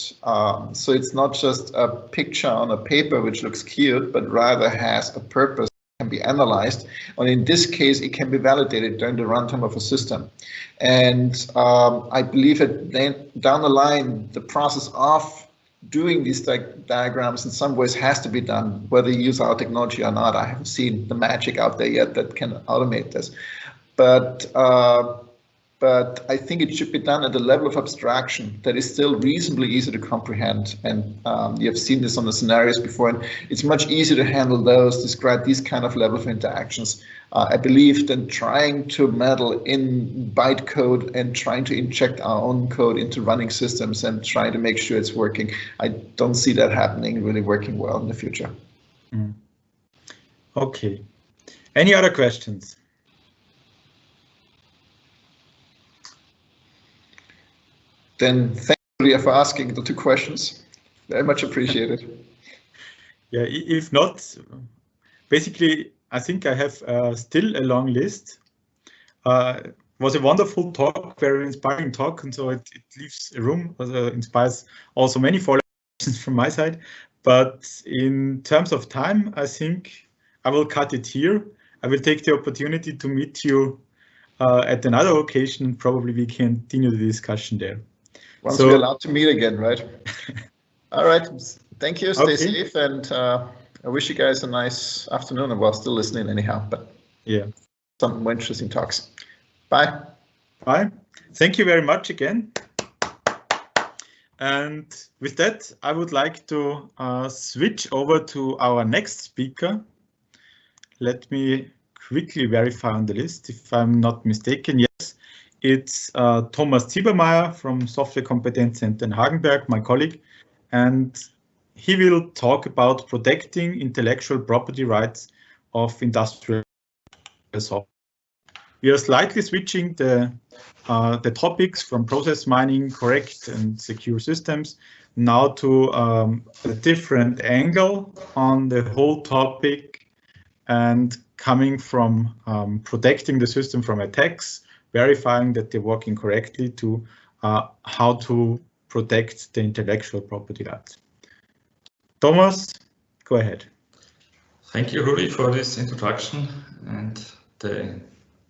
So it's not just a picture on a paper which looks cute, but rather has a purpose, can be analyzed, and in this case it can be validated during the runtime of a system. And I believe that then down the line the process of doing these diagrams in some ways has to be done, whether you use our technology or not. I haven't seen the magic out there yet that can automate this, but I think it should be done at a level of abstraction that is still reasonably easy to comprehend. And you have seen this on the scenarios before, and it's much easier to handle those, describe these kind of level of interactions, I believe, than trying to meddle in bytecode and trying to inject our own code into running systems and trying to make sure it's working. I don't see that happening, really working well in the future. Okay. Any other questions? Then thank you for asking the two questions. Very much appreciated. Yeah, if not, basically, I think I have still a long list. It was a wonderful talk, very inspiring talk, and so it leaves a room, inspires also many follow-up questions from my side. But in terms of time, I think I will cut it here. I will take the opportunity to meet you at another occasion. Probably we can continue the discussion there. Once we're allowed to meet again, right? All right. Thank you. Stay safe, and I wish you guys a nice afternoon. And we're still listening anyhow. But yeah, some more interesting talks. Bye. Bye. Thank you very much again. And with that, I would like to switch over to our next speaker. Let me quickly verify on the list if I'm not mistaken. Yes. It's Thomas Ziebermayr from Software Competence Center in Hagenberg, my colleague, and he will talk about protecting intellectual property rights of industrial software. We are slightly switching the topics from process mining, correct and secure systems, now to a different angle on the whole topic, and coming from protecting the system from attacks, verifying that they're working correctly, to how to protect the intellectual property rights. Thomas, go ahead. Thank you, Rudi, for this introduction and the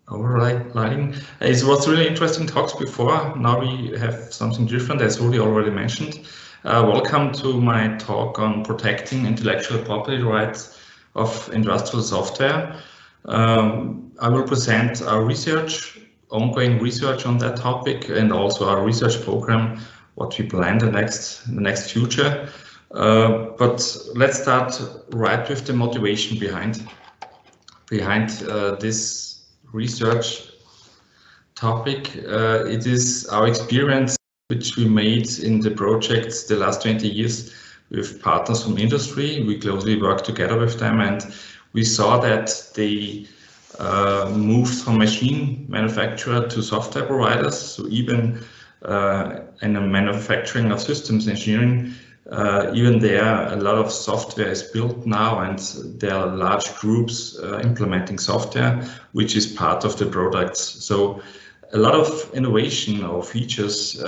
overlighting. It was really interesting talks before. Now we have something different, as Rudi already mentioned. Welcome to my talk on protecting intellectual property rights of industrial software. I will present our research, ongoing research on that topic, and also our research program, what we plan in the next future. But let's start right with the motivation behind this research topic. It is our experience which we made in the projects the last 20 years with partners from industry. We closely work together with them, and we saw that they moved from machine manufacturer to software providers. So even in the manufacturing of systems engineering, even there a lot of software is built now, and there are large groups implementing software, which is part of the products. So a lot of innovation or features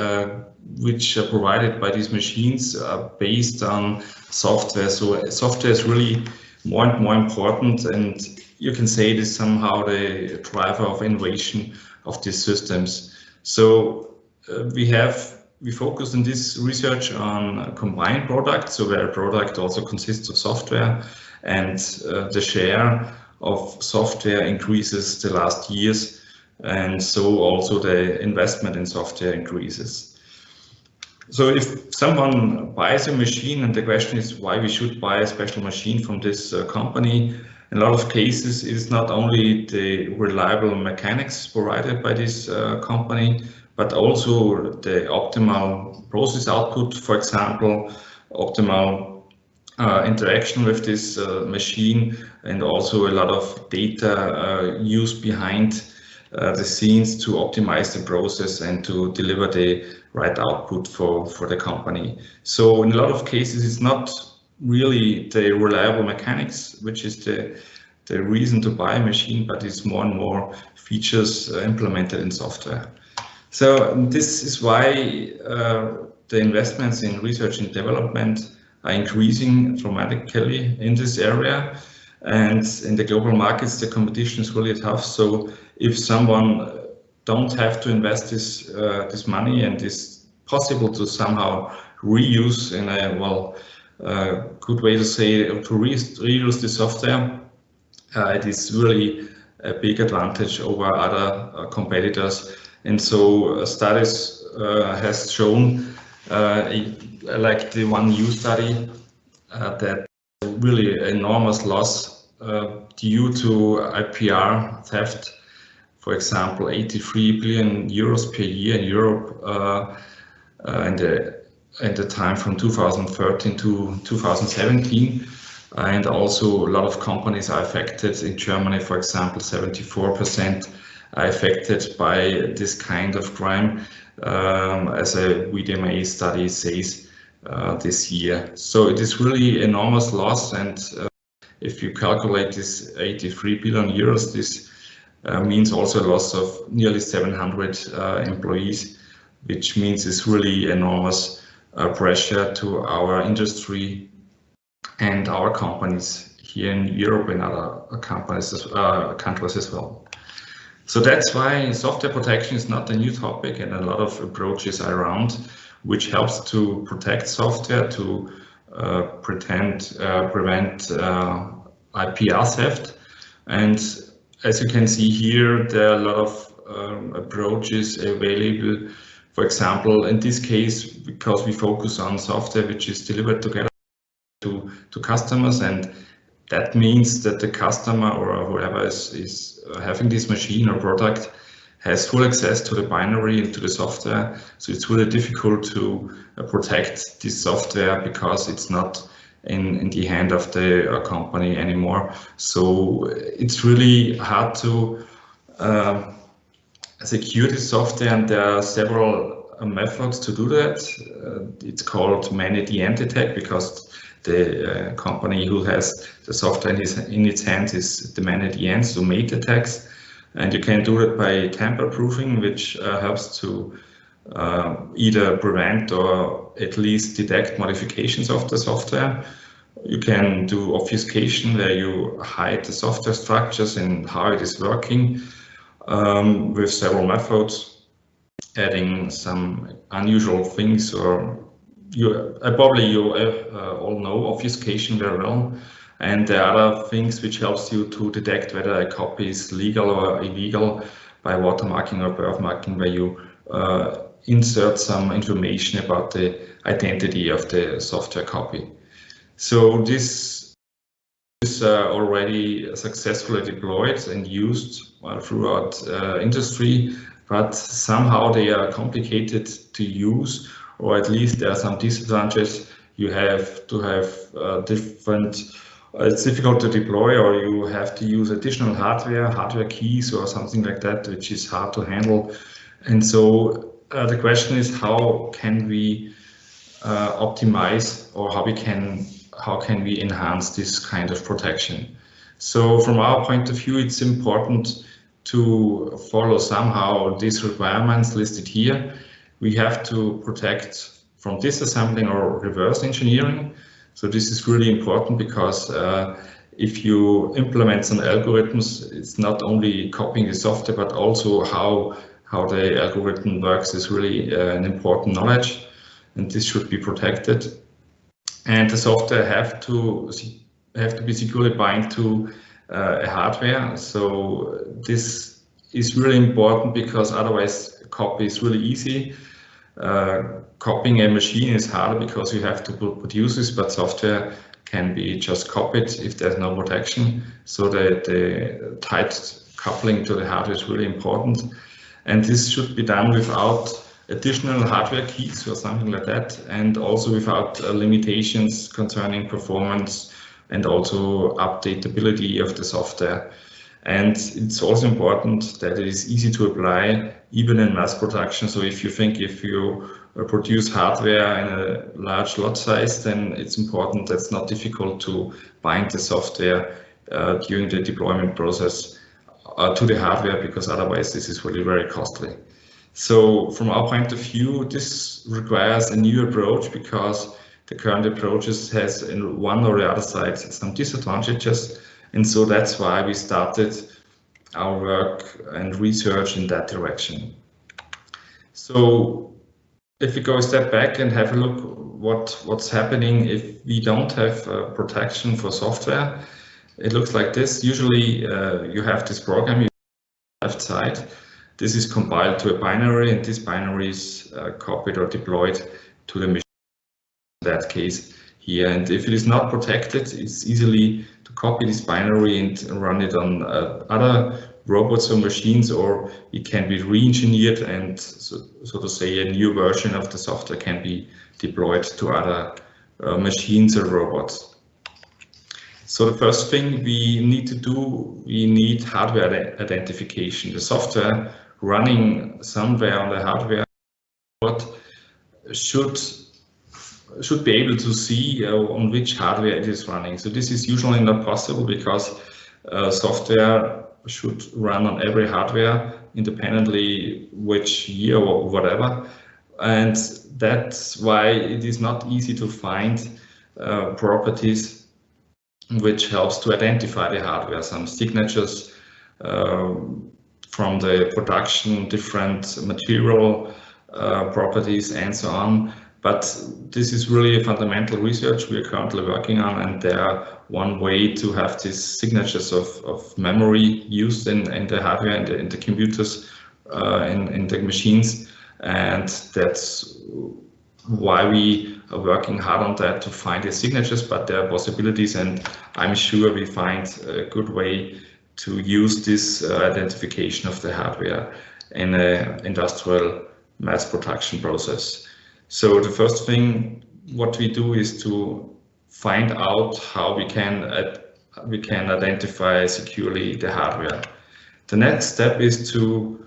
which are provided by these machines are based on software. So software is really more and more important, and you can say it is somehow the driver of innovation of these systems. So we focus in this research on combined products, so where a product also consists of software, and the share of software increases the last years, and so also the investment in software increases. So if someone buys a machine, and the question is why we should buy a special machine from this company, in a lot of cases it is not only the reliable mechanics provided by this company, but also the optimal process output, for example, optimal interaction with this machine, and also a lot of data used behind the scenes to optimize the process and to deliver the right output for the company. So in a lot of cases, it's not really the reliable mechanics, which is the reason to buy a machine, but it's more and more features implemented in software. So this is why the investments in research and development are increasing dramatically in this area. And in the global markets, the competition is really tough. So if someone don't have to invest this money, and it's possible to somehow reuse in a good way to say, to reuse the software, it is really a big advantage over other competitors. And so studies has shown, like the one new study, that really enormous loss due to IPR theft. For example, 83 billion euros per year in Europe in the time from 2013 to 2017. And also a lot of companies are affected. In Germany, for example, 74% are affected by this kind of crime, as a VDMA study says this year. So it is really enormous loss, and if you calculate this 83 billion euros, this means also a loss of nearly 700 employees, which means it's really enormous pressure to our industry and our companies here in Europe and other countries as well. So that's why software protection is not a new topic, and a lot of approaches are around, which helps to protect software, to prevent IPR theft. And as you can see here, there are a lot of approaches available. For example, in this case, because we focus on software which is delivered together to customers, and that means that the customer or whoever is having this machine or product has full access to the binary and to the software. So it's really difficult to protect this software because it's not in the hand of the company anymore. So it's really hard to secure the software, and there are several methods to do that. It's called man-at-the-end attack, because the company who has the software in its hands is the man at the end, so mate attacks. And you can do it by tamper-proofing, which helps to either prevent or at least detect modifications of the software. You can do obfuscation, where you hide the software structures and how it is working, with several methods, adding some unusual things, or you all know obfuscation very well. And there are other things which helps you to detect whether a copy is legal or illegal by watermarking or birthmarking, where you insert some information about the identity of the software copy. So this is already successfully deployed and used throughout industry, but somehow they are complicated to use, or at least there are some disadvantages. You have to have different, it's difficult to deploy, or you have to use additional hardware keys or something like that, which is hard to handle. And so the question is, how can we optimize, or how can we enhance this kind of protection? So from our point of view, it's important to follow somehow these requirements listed here. We have to protect from disassembling or reverse engineering. So this is really important, because if you implement some algorithms, it's not only copying the software, but also how the algorithm works is really an important knowledge, and this should be protected. And the software have to be securely bound to a hardware. So this is really important, because otherwise copy is really easy. Copying a machine is harder, because you have to produce this, but software can be just copied if there's no protection. So the tight coupling to the hardware is really important. And this should be done without additional hardware keys or something like that, and also without limitations concerning performance and also updatability of the software. And it's also important that it is easy to apply even in mass production. So if you produce hardware in a large lot size, then it's important that it's not difficult to bind the software during the deployment process to the hardware, because otherwise this is really very costly. So from our point of view, this requires a new approach, because the current approaches has in one or the other side some disadvantages. And so that's why we started our work and research in that direction. So if we go a step back and have a look what's happening if we don't have protection for software, it looks like this. Usually you have this program on the left side. This is compiled to a binary, and this binary is copied or deployed to the machine, in that case here. And if it is not protected, it's easily to copy this binary and run it on other robots or machines, or it can be re-engineered, and so to say a new version of the software can be deployed to other machines or robots. So the first thing we need to do, we need hardware identification. The software running somewhere on the hardware should be able to see on which hardware it is running. So this is usually not possible, because software should run on every hardware independently, which year or whatever. And that's why it is not easy to find properties which helps to identify the hardware, some signatures from the production, different material properties and so on. But this is really a fundamental research we are currently working on, and there one way to have these signatures of memory used in the hardware, in the computers, in the machines, and that's why we are working hard on that, to find the signatures. But there are possibilities, and I'm sure we find a good way to use this identification of the hardware in an industrial mass production process. So the first thing what we do is to find out how we can identify securely the hardware. The next step is to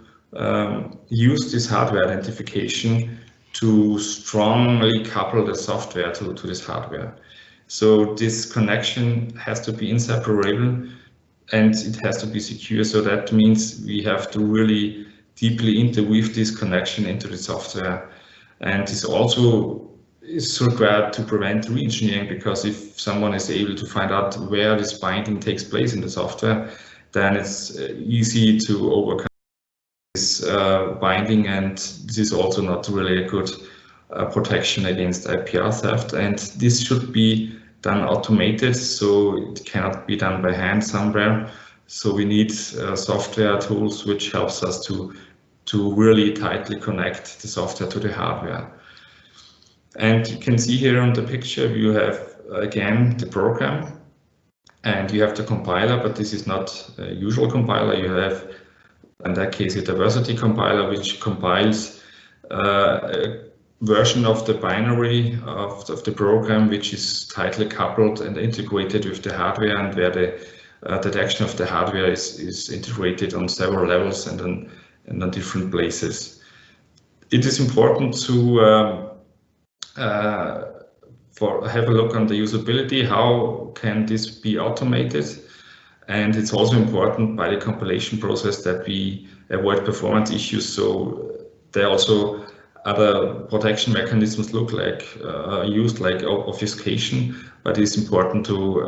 use this hardware identification to strongly couple the software to this hardware. So this connection has to be inseparable, and it has to be secure. So that means we have to really deeply interweave this connection into the software. And this also is required to prevent re-engineering, because if someone is able to find out where this binding takes place in the software, then it's easy to overcome this binding, and this is also not really a good protection against IPR theft. And this should be done automated, so it cannot be done by hand somewhere. So we need software tools which helps us to really tightly connect the software to the hardware. And you can see here on the picture, you have again the program, and you have the compiler, but this is not a usual compiler. You have, in that case, a diversity compiler, which compiles a version of the binary of the program, which is tightly coupled and integrated with the hardware, and where the detection of the hardware is integrated on several levels and on different places. It is important to have a look on the usability. How can this be automated? And it's also important by the compilation process that we avoid performance issues. So there are also other protection mechanisms used, like obfuscation, but it's important to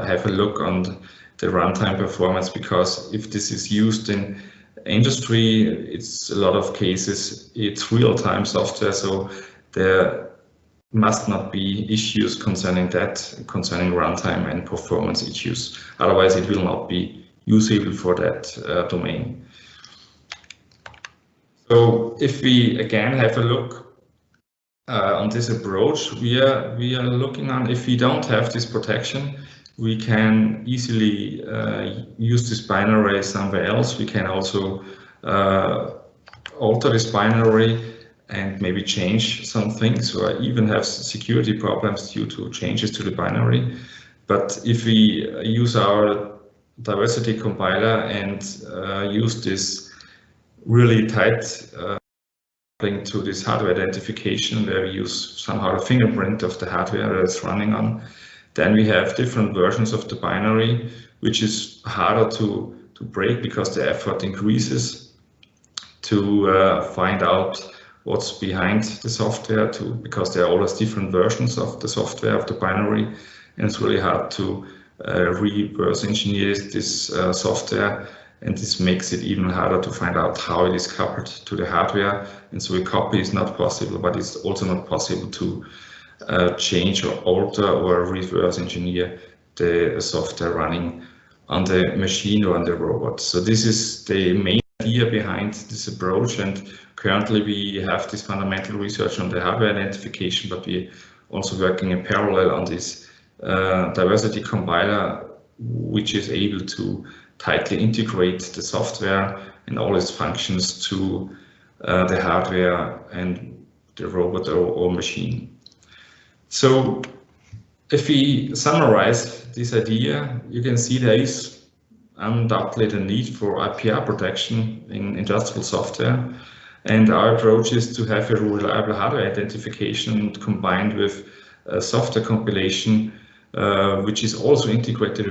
have a look on the runtime performance, because if this is used in industry, it's a lot of cases, it's real-time software, so there must not be issues concerning runtime and performance issues. Otherwise, it will not be usable for that domain. So if we again have a look on this approach, we are looking on, if we don't have this protection, we can easily use this binary somewhere else. We can also alter this binary and maybe change some things, or even have security problems due to changes to the binary. But if we use our diversity compiler and use this really tight link to this hardware identification, where we use somehow a fingerprint of the hardware that it's running on. Then we have different versions of the binary, which is harder to break because the effort increases to find out what's behind the software, because there are always different versions of the software of the binary, and it's really hard to reverse engineer this software, and this makes it even harder to find out how it is coupled to the hardware. And so a copy is not possible, but it's also not possible to change or alter or reverse engineer the software running on the machine or on the robot. So this is the main idea behind this approach, and currently we have this fundamental research on the hardware identification, but we're also working in parallel on this diversity compiler, which is able to tightly integrate the software and all its functions to the hardware and the robot or machine. So if we summarize this idea, you can see there is undoubtedly the need for IPR protection in industrial software. And our approach is to have a reliable hardware identification combined with software compilation, which is also integrated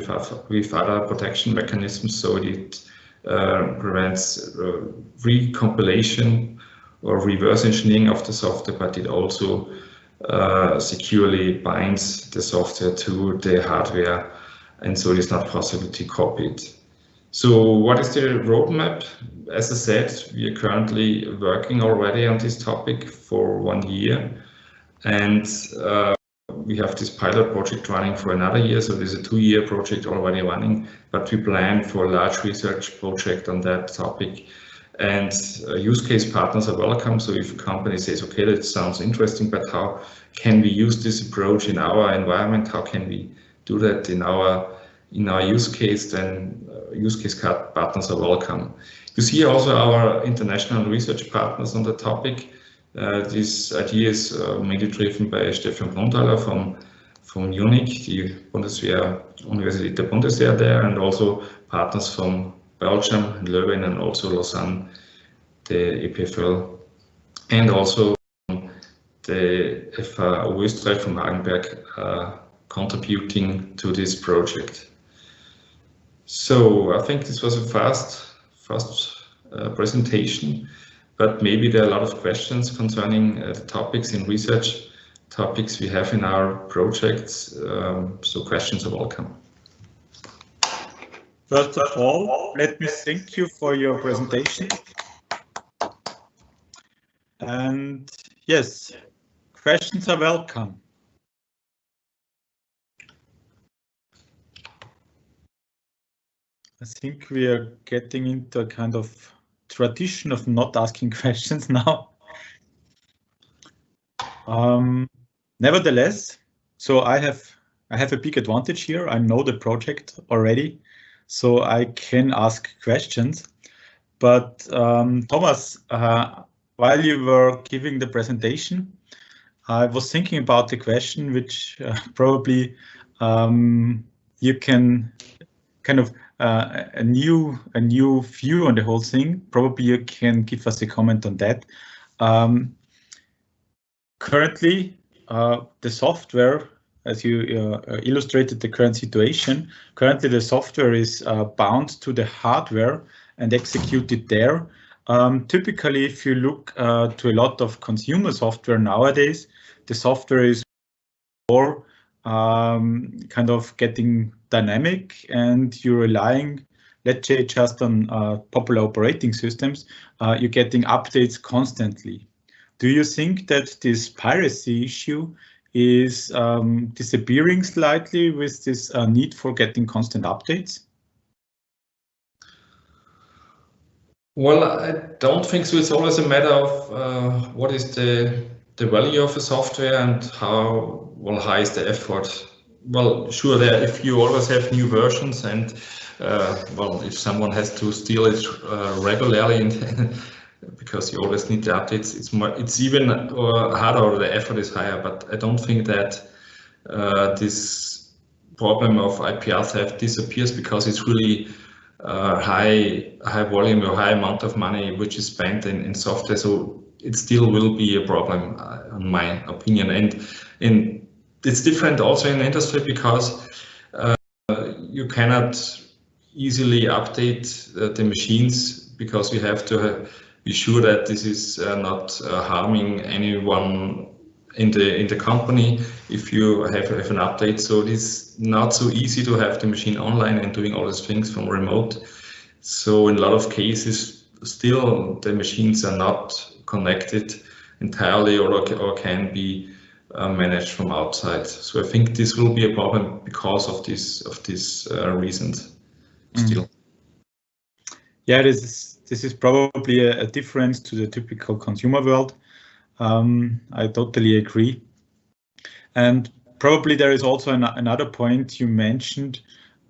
with other protection mechanisms, so it prevents recompilation or reverse engineering of the software, but it also securely binds the software to the hardware, and so it is not possible to copy it. So what is the roadmap? As I said, we are currently working already on this topic for 1 year, and we have this pilot project running for another year, so there's a 2-year project already running, but we plan for a large research project on that topic. And use case partners are welcome. So if a company says, okay, that sounds interesting, but how can we use this approach in our environment? How can we do that in our use case? Then use case partners are welcome. You see also our international research partners on the topic. This idea is mainly driven by Stefan Brundthaler from Munich, the Universität der Bundeswehr there, and also partners from Belgium, Leuven, and also Lausanne, the EPFL, and also the FAU Österreich from Hagenberg contributing to this project. So I think this was a fast presentation, but maybe there are a lot of questions concerning the topics in research, topics we have in our projects, so questions are welcome. First of all, let me thank you for your presentation. And yes, questions are welcome. I think we are getting into a kind of tradition of not asking questions now. Nevertheless, so I have a big advantage here. I know the project already, so I can ask questions. But Thomas, while you were giving the presentation, I was thinking about the question, which probably you can kind of a new view on the whole thing. Probably you can give us a comment on that. Currently, the software, as you illustrated the current situation, currently the software is bound to the hardware and executed there. Typically, if you look to a lot of consumer software nowadays, the software is more kind of getting dynamic, and you're relying, let's say, just on popular operating systems. You're getting updates constantly. Do you think that this piracy issue is disappearing slightly with this need for getting constant updates? Well, I don't think so. It's always a matter of what is the value of a software and how high is the effort. Well, sure, if you always have new versions and if someone has to steal it regularly and because you always need the updates, it's even harder, or the effort is higher. But I don't think that this problem of IPR theft disappears, because it's really high volume or high amount of money which is spent in software. So it still will be a problem, in my opinion. And it's different also in industry, because you cannot easily update the machines, because you have to be sure that this is not harming anyone in the company if you have an update. So it is not so easy to have the machine online and doing all these things from remote. So in a lot of cases, still the machines are not connected entirely, or can be managed from outside. So I think this will be a problem because of these reasons still. Yeah, this is probably a difference to the typical consumer world. I totally agree. And probably there is also another point you mentioned.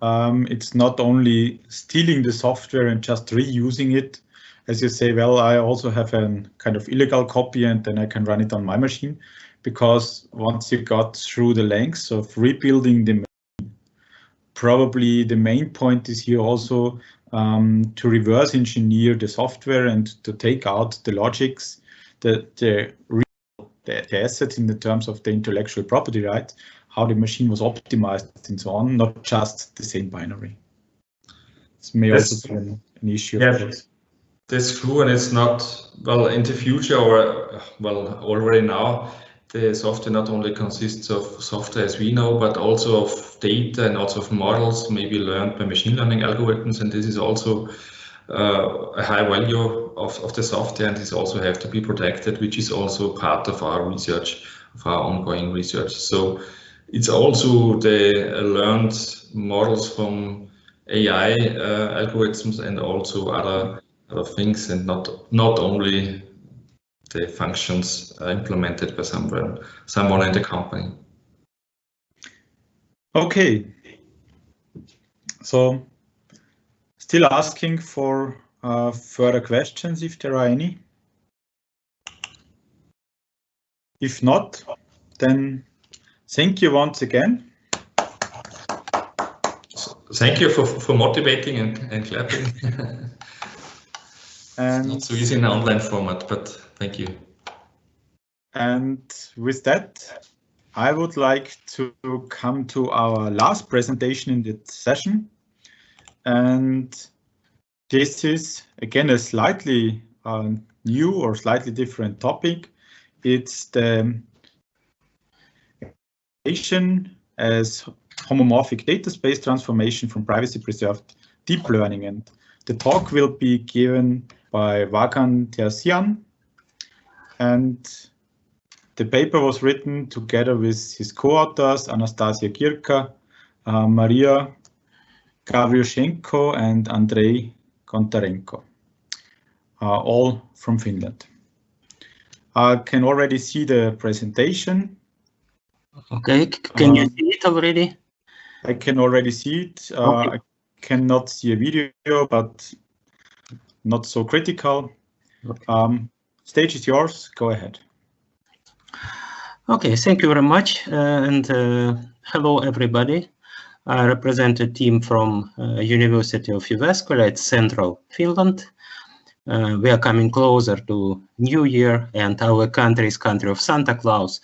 It's not only stealing the software and just reusing it. As you say, well, I also have a kind of illegal copy and then I can run it on my machine, because once you got through the lengths of rebuilding the machine, probably the main point is here also to reverse engineer the software and to take out the logics, the assets in the terms of the intellectual property rights, how the machine was optimized and so on, not just the same binary. This may also be an issue. Yeah, that's true, and it's not, well, in the future, or well, already now, the software not only consists of software as we know, but also of data and also of models, maybe learned by machine learning algorithms, and this is also a high value of the software, and this also have to be protected, which is also part of our research, of our ongoing research. So it's also the learned models from AI algorithms, and also other things, and not only the functions implemented by someone in the company. Okay, so still asking for further questions if there are any. If not, then thank you once again. Thank you for motivating and clapping. And it's not so easy in an online format, but thank you. And with that, I would like to come to our last presentation in this session. And this is again a slightly new or slightly different topic. It's the as homomorphic data space transformation from privacy preserved deep learning. And the talk will be given by Vagan Terziyan, and the paper was written together with his co-authors Anastasia Girka, Maria Gavryushenko and Andrei Kontarenko, all from Finland. I can already see the presentation. Okay, can you see it already? I can already see it. Okay. I cannot see a video, but not so critical. Okay. Stage is yours. Go ahead. Okay, thank you very much. And hello, everybody. I represent a team from University of Jyväskylä at Central Finland. We are coming closer to New Year, and our country is country of Santa Claus.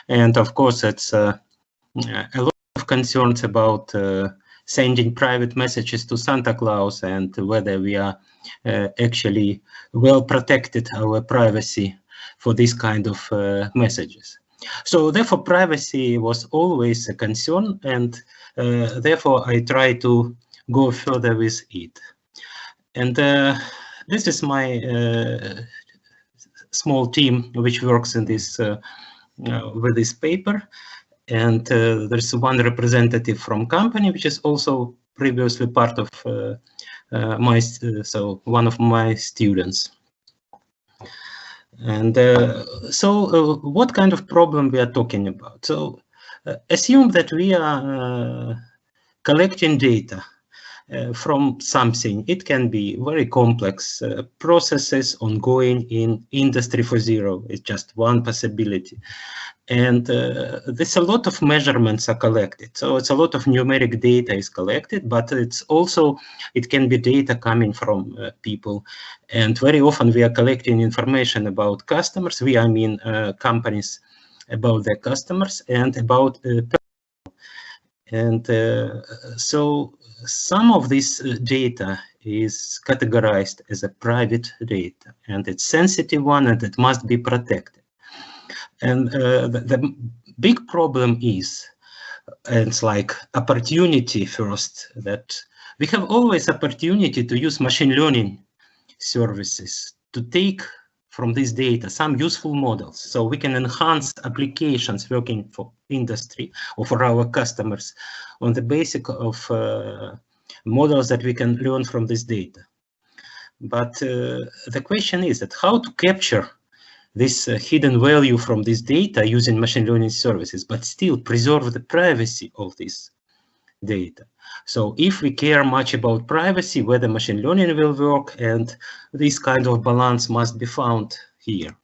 And of course, it's a lot of concerns about sending private messages to Santa Claus and whether we are actually well protected our privacy for this kind of messages. So therefore, privacy was always a concern, and therefore I try to go further with it. And this is my small team which works in this with this paper. And there's one representative from company which is also previously part of one of my students. And so what kind of problem we are talking about? So assume that we are collecting data, from something. It can be very complex processes ongoing in Industry 4.0. It's just one possibility. And there's a lot of measurements are collected. So it's a lot of numeric data is collected, but it's also, it can be data coming from people. And very often we are collecting information about customers. I mean companies about their customers and about and so some of this data is categorized as a private data, and it's sensitive one, and it must be protected. And the big problem is, and it's like opportunity first, that we have always opportunity to use machine learning services to take from this data some useful models, so we can enhance applications working for industry or for our customers on the basis of models that we can learn from this data. But the question is that how to capture this hidden value from this data using machine learning services, but still preserve the privacy of this data. So if we care much about privacy, whether machine learning will work, and this kind of balance must be found here.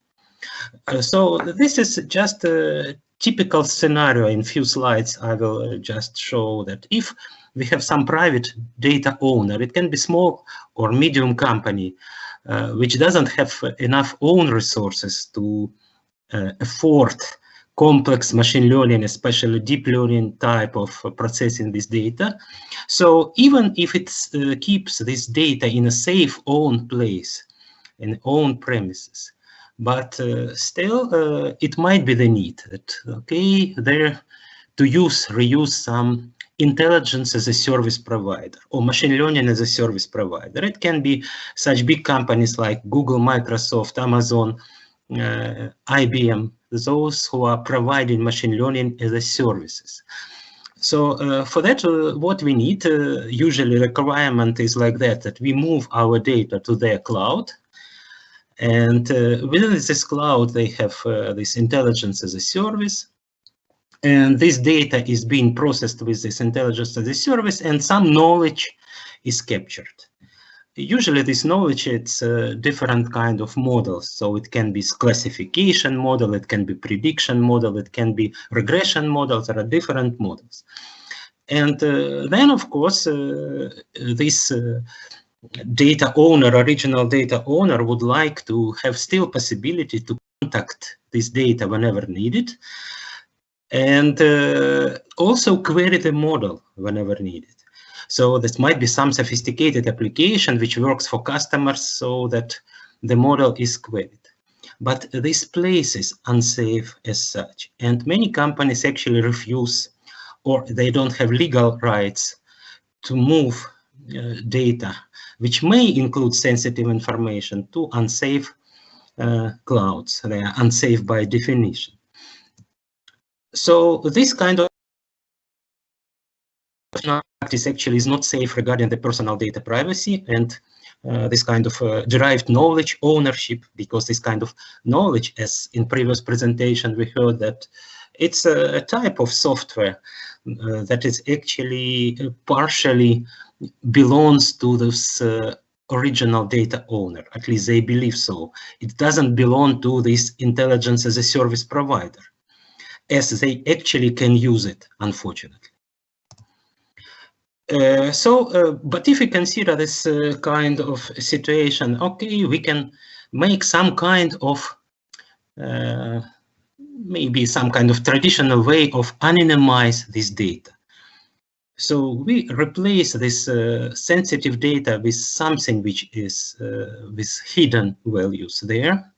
So this is just a typical scenario. In few slides, I will just show that if we have some private data owner, it can be small or medium company, which doesn't have enough own resources to afford complex machine learning, especially deep learning type of processing this data. So even if it keeps this data in a safe own place, in own premises, but still it might be the need that, okay, there to reuse some intelligence as a service provider or machine learning as a service provider. It can be such big companies like Google, Microsoft, Amazon, IBM, those who are providing machine learning as a services. So for that, what we need, usually requirement is like that we move our data to their cloud. And within this cloud, they have this intelligence as a service. And this data is being processed with this intelligence as a service, and some knowledge is captured. Usually this knowledge, it's a different kind of models. So it can be classification model, it can be prediction model, it can be regression models. There are different models. And then, of course, this data owner, original data owner, would like to have still possibility to contact this data whenever needed, and also query the model whenever needed. So this might be some sophisticated application which works for customers so that the model is queried. But this place is unsafe as such. And many companies actually refuse, or they don't have legal rights to move data, which may include sensitive information, to unsafe clouds. They are unsafe by definition. So this kind of practice actually is not safe regarding the personal data privacy and this kind of derived knowledge ownership, because this kind of knowledge, as in previous presentation we heard, that it's a type of software that is actually partially belongs to this original data owner. At least they believe so. It doesn't belong to this intelligence as a service provider, as they actually can use it, unfortunately. But if we consider this kind of situation, okay, we can make some kind of, maybe some kind of traditional way of anonymize this data. So we replace this sensitive data with something which is with hidden values there,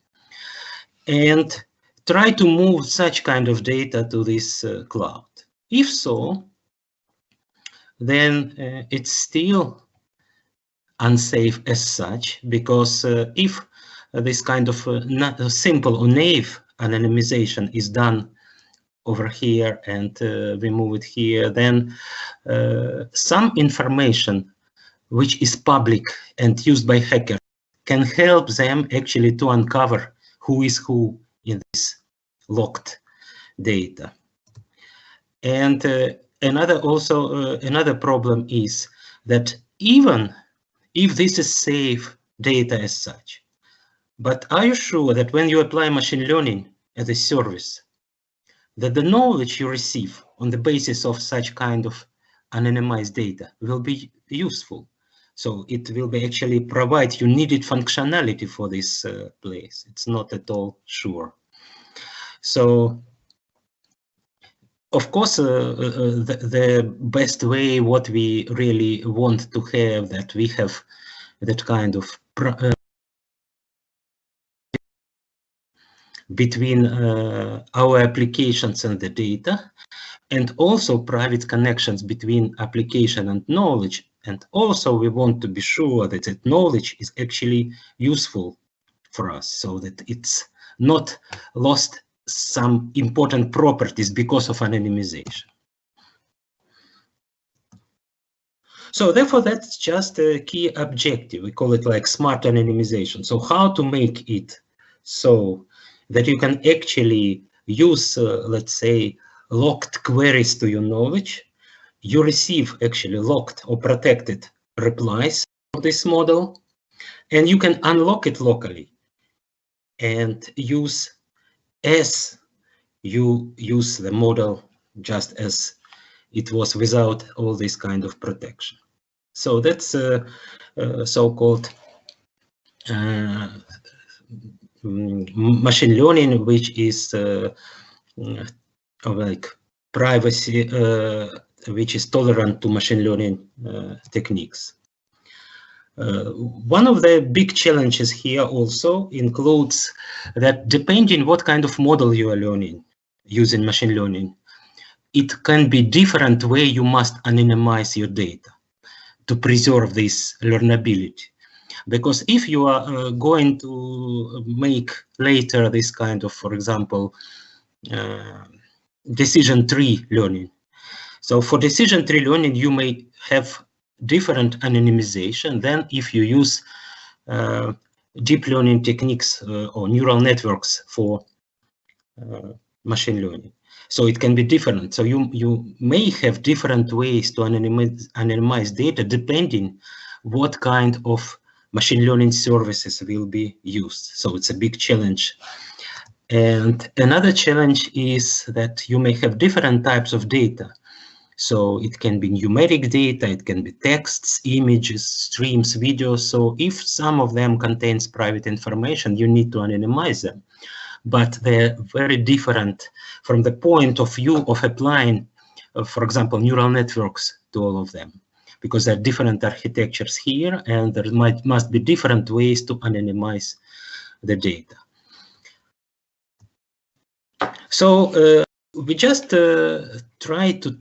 and try to move such kind of data to this cloud. If so, then it's still unsafe as such, because if this kind of simple or naive anonymization is done over here and we move it here, then some information which is public and used by hackers can help them actually to uncover who is who in this locked data. And another problem is that even if this is safe data as such. But are you sure that when you apply machine learning as a service, that the knowledge you receive on the basis of such kind of anonymized data will be useful? So it will be actually provide you needed functionality for this place. It's not at all sure. So, of course, the best way, what we really want to have, that we have that kind of between our applications and the data, and also private connections between application and knowledge. And also we want to be sure that that knowledge is actually useful for us, so that it's not lost some important properties because of anonymization. So therefore, that's just a key objective. We call it like smart anonymization. So how to make it so that you can actually use, let's say, locked queries to your knowledge. You receive actually locked or protected replies for this model, and you can unlock it locally and use as you use the model just as it was without all this kind of protection. So that's so-called machine learning, which is like privacy, which is tolerant to machine learning techniques. One of the big challenges here also includes that depending what kind of model you are learning using machine learning, it can be different way you must anonymize your data to preserve this learnability. Because if you are going to make later this kind of, for example, decision tree learning. So for decision tree learning, you may have different anonymization than if you use deep learning techniques or neural networks for machine learning. So it can be different. So you may have different ways to anonymize data depending what kind of machine learning services will be used. So it's a big challenge. And another challenge is that you may have different types of data. So it can be numeric data, it can be texts, images, streams, videos. So if some of them contains private information, you need to anonymize them. But they're very different from the point of view of applying, for example, neural networks to all of them, because there are different architectures here, and there must be different ways to anonymize the data. So we just try to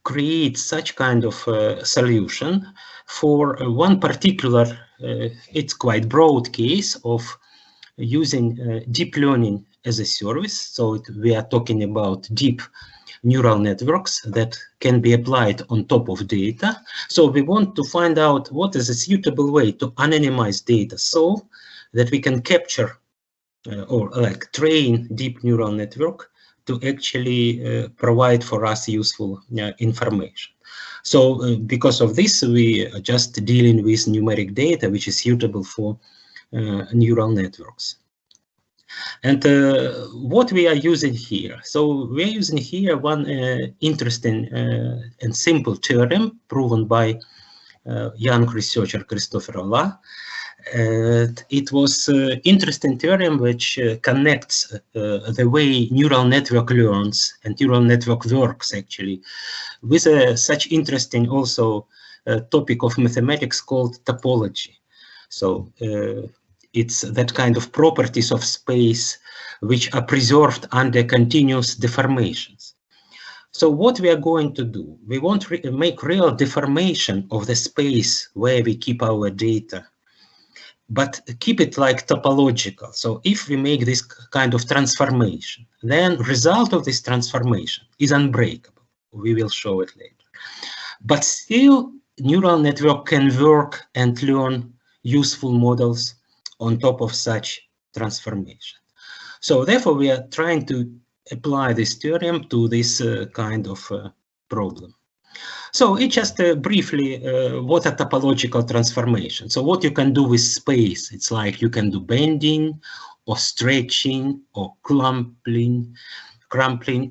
create such kind of solution for one particular, it's quite broad case of using deep learning as a service. So we are talking about deep neural networks that can be applied on top of data. So we want to find out what is a suitable way to anonymize data so that we can capture or like train deep neural network to actually provide for us useful information. So because of this, we are just dealing with numeric data, which is suitable for neural networks. And what we are using here. So we are using here one interesting and simple theorem proven by young researcher Christopher Olah. It was an interesting theorem which connects the way neural network learns and neural network works actually with such interesting also topic of mathematics called topology. So it's that kind of properties of space which are preserved under continuous deformations. So what we are going to do, we want to make real deformation of the space where we keep our data, but keep it like topological. So if we make this kind of transformation, then result of this transformation is unbreakable. We will show it later. But still, neural network can work and learn useful models on top of such transformation. So therefore, we are trying to apply this theorem to this kind of problem. So it just briefly, what are topological transformations? So what you can do with space, it's like you can do bending or stretching or crumpling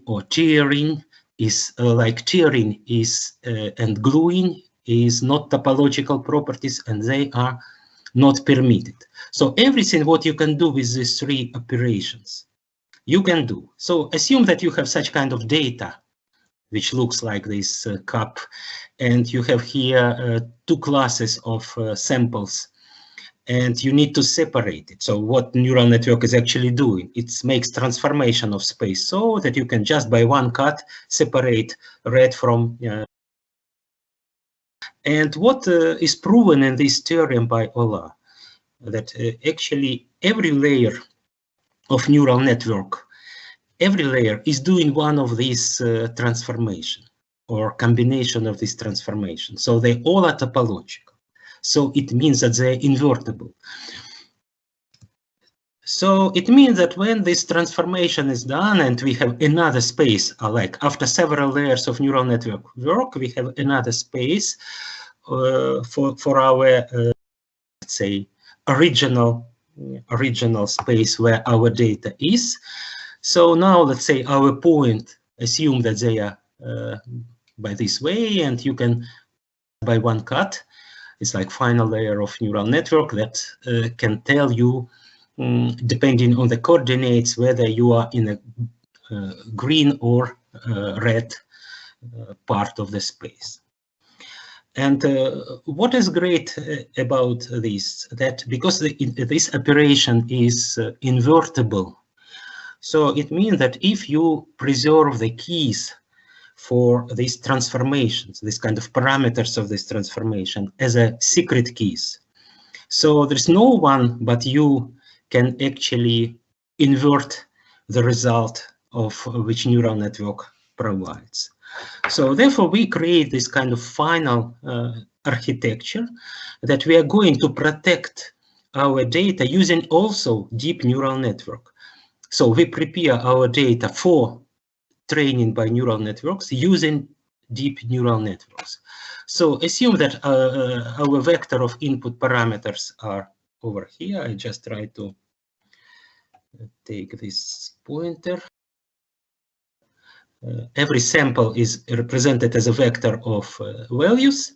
or tearing. Is like tearing is and gluing is not topological properties, and they are not permitted. So everything what you can do with these three operations, you can do. So assume that you have such kind of data, which looks like this cup, and you have here two classes of samples, and you need to separate it. So what neural network is actually doing, it makes transformation of space so that you can just by one cut separate red from and what is proven in this theorem by Ola, that actually every layer of neural network, every layer is doing one of these transformation or combination of this transformation. So they all are topological. So it means that they're invertible. So it means that when this transformation is done and we have another space, like after several layers of neural network work, we have another space for our, let's say, original space where our data is. So now let's say our point, assume that they are by this way, and you can by one cut. It's like final layer of neural network that can tell you, depending on the coordinates, whether you are in a green or red part of the space. And what is great about this, that because this operation is invertible, so it means that if you preserve the keys for these transformations, this kind of parameters of this transformation as a secret keys. So there's no one but you can actually invert the result of which neural network provides. So therefore we create this kind of final architecture that we are going to protect our data using also deep neural network. So we prepare our data for training by neural networks using deep neural networks. So assume that our vector of input parameters are over here. I just try to take this pointer. Every sample is represented as a vector of values.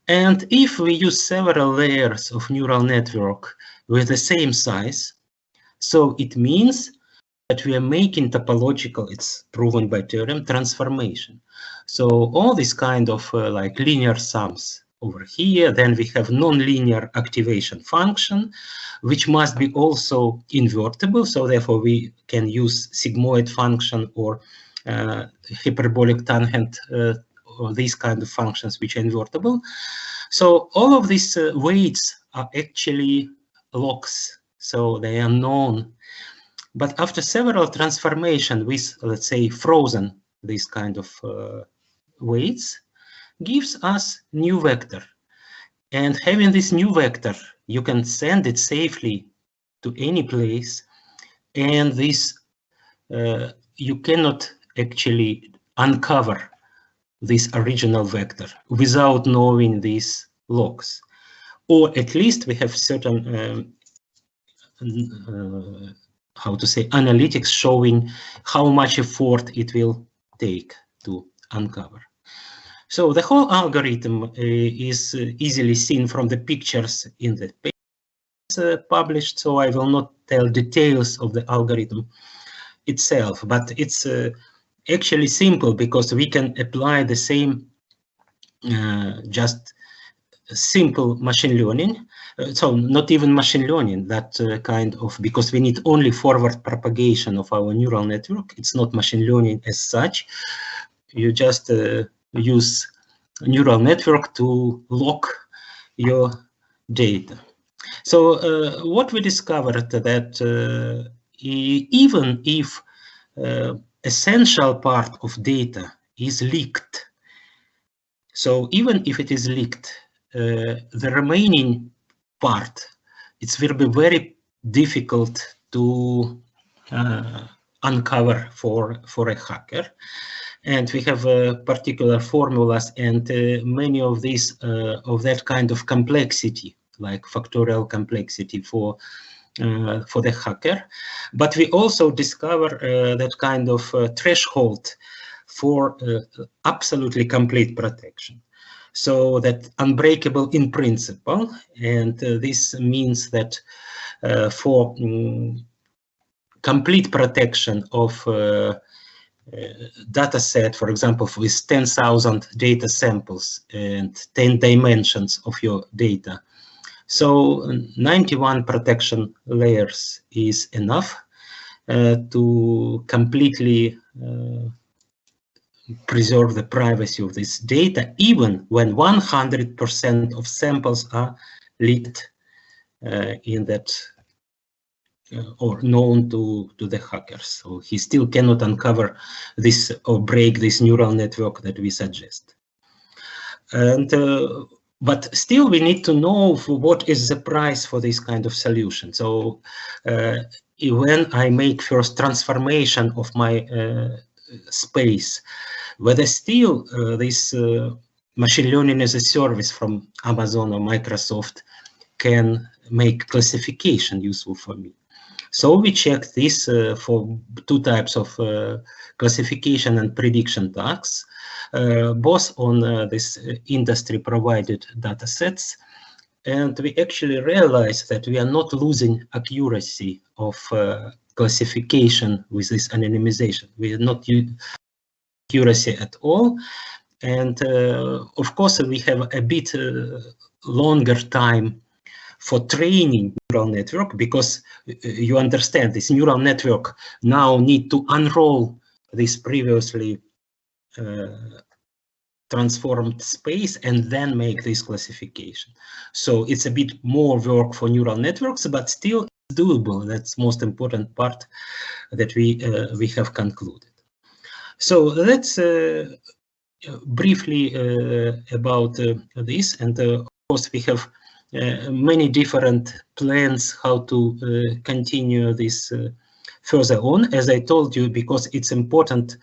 And if we use several layers of neural network with the same size, so it means that we are making topological, it's proven by theorem, transformation. So all this kind of like linear sums over here, then we have non-linear activation function, which must be also invertible. So therefore we can use sigmoid function or hyperbolic tangent or these kind of functions which are invertible. So all of these weights are actually locks, so they are known. But after several transformations with, let's say, frozen, this kind of weights, gives us new vector. And having this new vector, you can send it safely to any place. And this, you cannot actually uncover this original vector without knowing these locks. Or at least we have certain how to say, analytics showing how much effort it will take to uncover. So the whole algorithm is easily seen from the pictures in the paper published, so I will not tell details of the algorithm itself, but it's actually simple because we can apply the same just simple machine learning. So not even machine learning, that kind of, because we need only forward propagation of our neural network. It's not machine learning as such. You just use neural network to lock your data. So what we discovered that even if essential part of data is leaked, so even if it is leaked, the remaining part, it will be very difficult to uncover for a hacker. And we have particular formulas and many of these of that kind of complexity, like factorial complexity for the hacker. But we also discover that kind of threshold for absolutely complete protection. So that unbreakable in principle, and this means that for complete protection of data set, for example, with 10,000 data samples and 10 dimensions of your data. So 91 protection layers is enough to completely preserve the privacy of this data, even when 100% of samples are leaked in that or known to the hackers. So he still cannot uncover this or break this neural network that we suggest. And but still we need to know what is the price for this kind of solution. So when I make first transformation of my space, whether still this machine learning as a service from Amazon or Microsoft can make classification useful for me. So we checked this for two types of classification and prediction tasks, both on this industry-provided data sets. And we actually realized that we are not losing accuracy of classification with this anonymization. We are not using accuracy at all. And of course, we have a bit longer time for training neural network, because you understand this neural network now need to unroll this previously transformed space and then make this classification. So it's a bit more work for neural networks, but still doable. That's most important part that we have concluded. So let's briefly about this, and of course we have many different plans how to continue this further on, as I told you, because it's important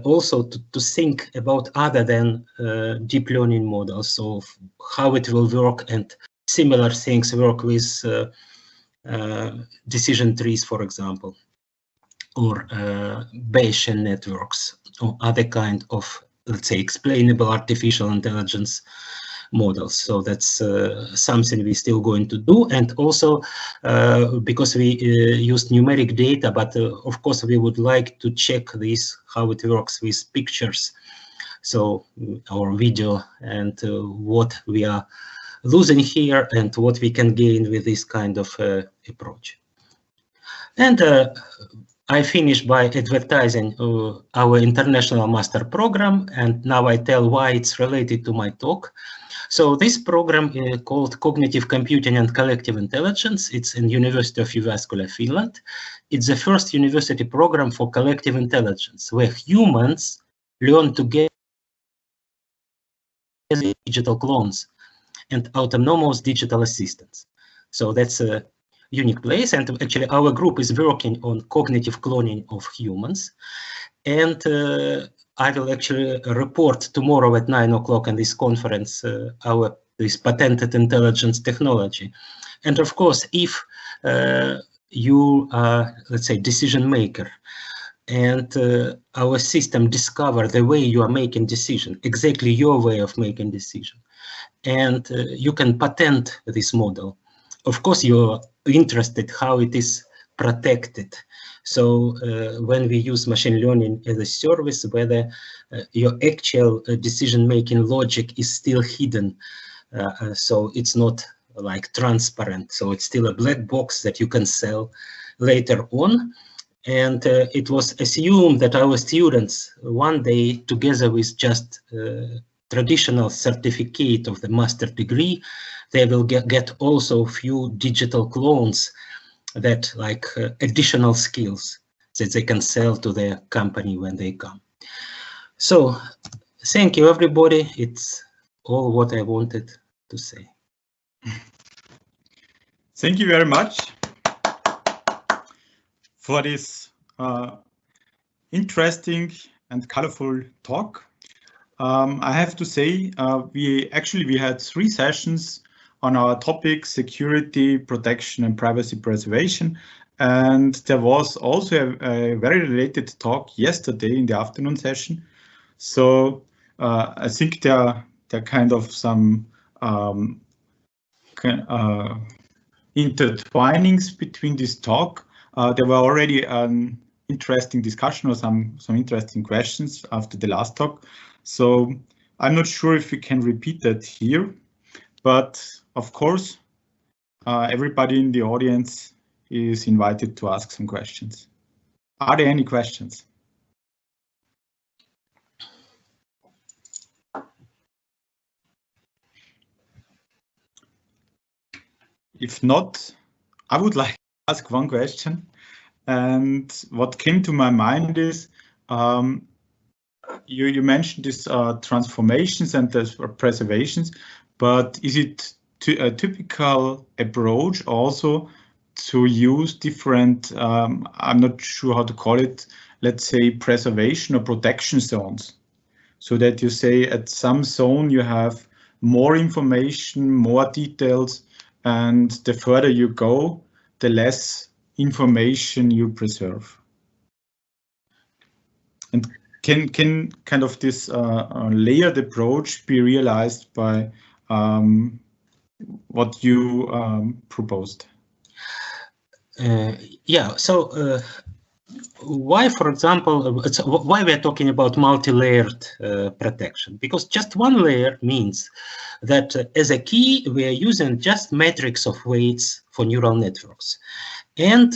also to think about other than deep learning models, so how it will work, and similar things work with decision trees, for example, or Bayesian networks, or other kind of, let's say, explainable artificial intelligence models. So that's something we're still going to do. And also because we used numeric data, but of course we would like to check this, how it works with pictures, so our video, and what we are losing here and what we can gain with this kind of approach. And I finish by advertising our international master program, and now I tell why it's related to my talk. So this program is called Cognitive Computing and Collective Intelligence. It's in University of Jyväskylä, Finland. It's the first university program for collective intelligence, where humans learn to get digital clones and autonomous digital assistants. So that's a unique place, and actually our group is working on cognitive cloning of humans. And I will actually report tomorrow at 9 o'clock in this conference this patented intelligence technology. And of course, if you are, let's say, decision maker, and our system discover the way you are making decision, exactly your way of making decision, and you can patent this model. Of course, you're interested how it is protected. So when we use machine learning as a service, whether your actual decision-making logic is still hidden, so it's not like transparent. So it's still a black box that you can sell later on. And it was assumed that our students one day, together with just traditional certificate of the master degree, they will get also a few digital clones that like additional skills that they can sell to their company when they come. So thank you, everybody. It's all what I wanted to say. Thank you very much for this interesting and colorful talk. I have to say, we had 3 sessions on our topic security, protection, and privacy preservation. And there was also a very related talk yesterday in the afternoon session. So I think there are kind of some intertwinings between this talk. There were already an interesting discussion or some interesting questions after the last talk. So I'm not sure if we can repeat that here, but of course, everybody in the audience is invited to ask some questions. Are there any questions? If not, I would like to ask one question. And what came to my mind is, you mentioned this transformations and the preservations, but is it a typical approach also to use different, I'm not sure how to call it, let's say preservation or protection zones, so that you say at some zone you have more information, more details, and the further you go, the less information you preserve? And can kind of this layered approach be realized by what you proposed? Yeah, so why, for example, why we're talking about multi-layered protection? Because just one layer means that as a key, we are using just matrix of weights for neural networks and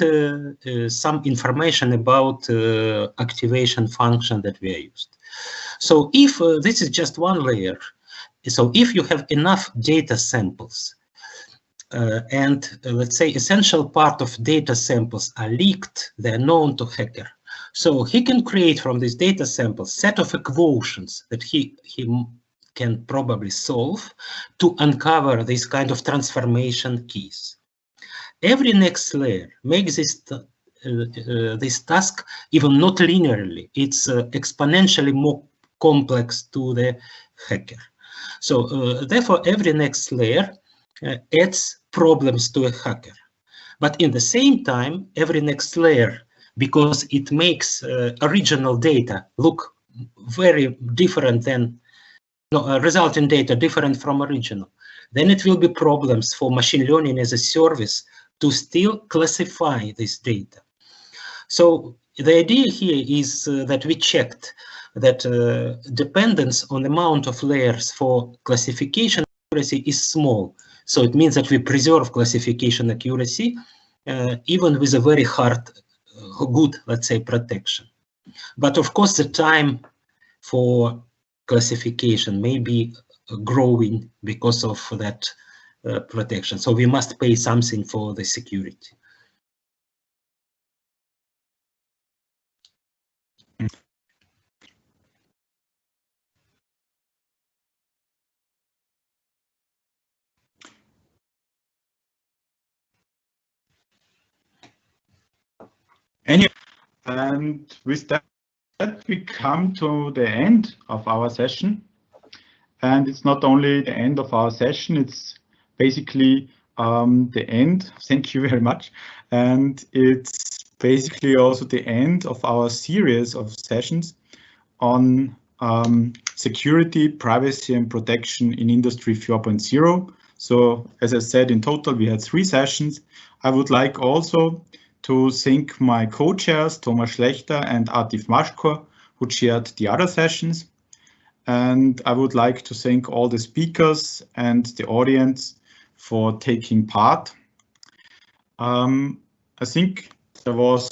some information about activation function that we are used. So if this is just one layer, so if you have enough data samples and let's say essential part of data samples are leaked, they're known to hacker. So he can create from these data samples set of equations that he can probably solve to uncover this kind of transformation keys. Every next layer makes this task even not linearly. It's exponentially more complex to the hacker. So therefore, every next layer adds problems to a hacker. But in the same time, every next layer, because it makes original data look very different than resulting data different from original, then it will be problems for machine learning as a service to still classify this data. So the idea here is that we checked that dependence on amount of layers for classification accuracy is small. So it means that we preserve classification accuracy even with a very hard, good, let's say, protection. But of course, the time for classification may be growing because of that protection. So we must pay something for the security. And with that, we come to the end of our session. And it's not only the end of our session, it's basically the end. Thank you very much. And it's basically also the end of our series of sessions on security, privacy, and protection in Industry 4.0. So as I said, in total, we had 3 sessions. I would like also to thank my co-chairs, Thomas Schlechter and Atif Mashkor, who chaired the other sessions. And I would like to thank all the speakers and the audience for taking part. I think there was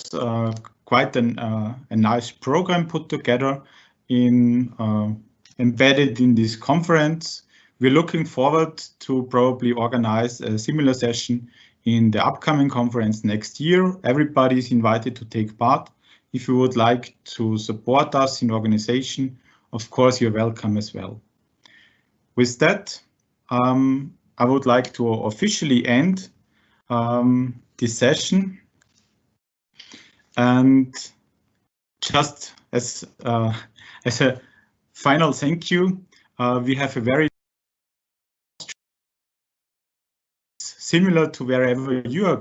quite a nice program put together embedded in this conference. We're looking forward to probably organize a similar session in the upcoming conference next year. Everybody is invited to take part. If you would like to support us in organization, of course, you're welcome as well. With that, I would like to officially end this session. And just as a final thank you, we have a very similar to wherever you are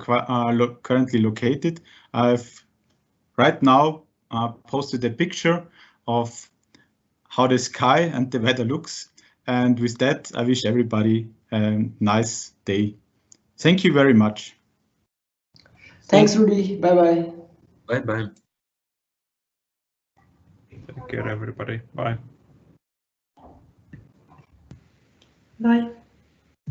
currently located. I've right now posted a picture of how the sky and the weather looks. And with that, I wish everybody a nice day. Thank you very much. Thanks, Rudy. Bye-bye. Bye-bye. Take care, everybody. Bye. Bye.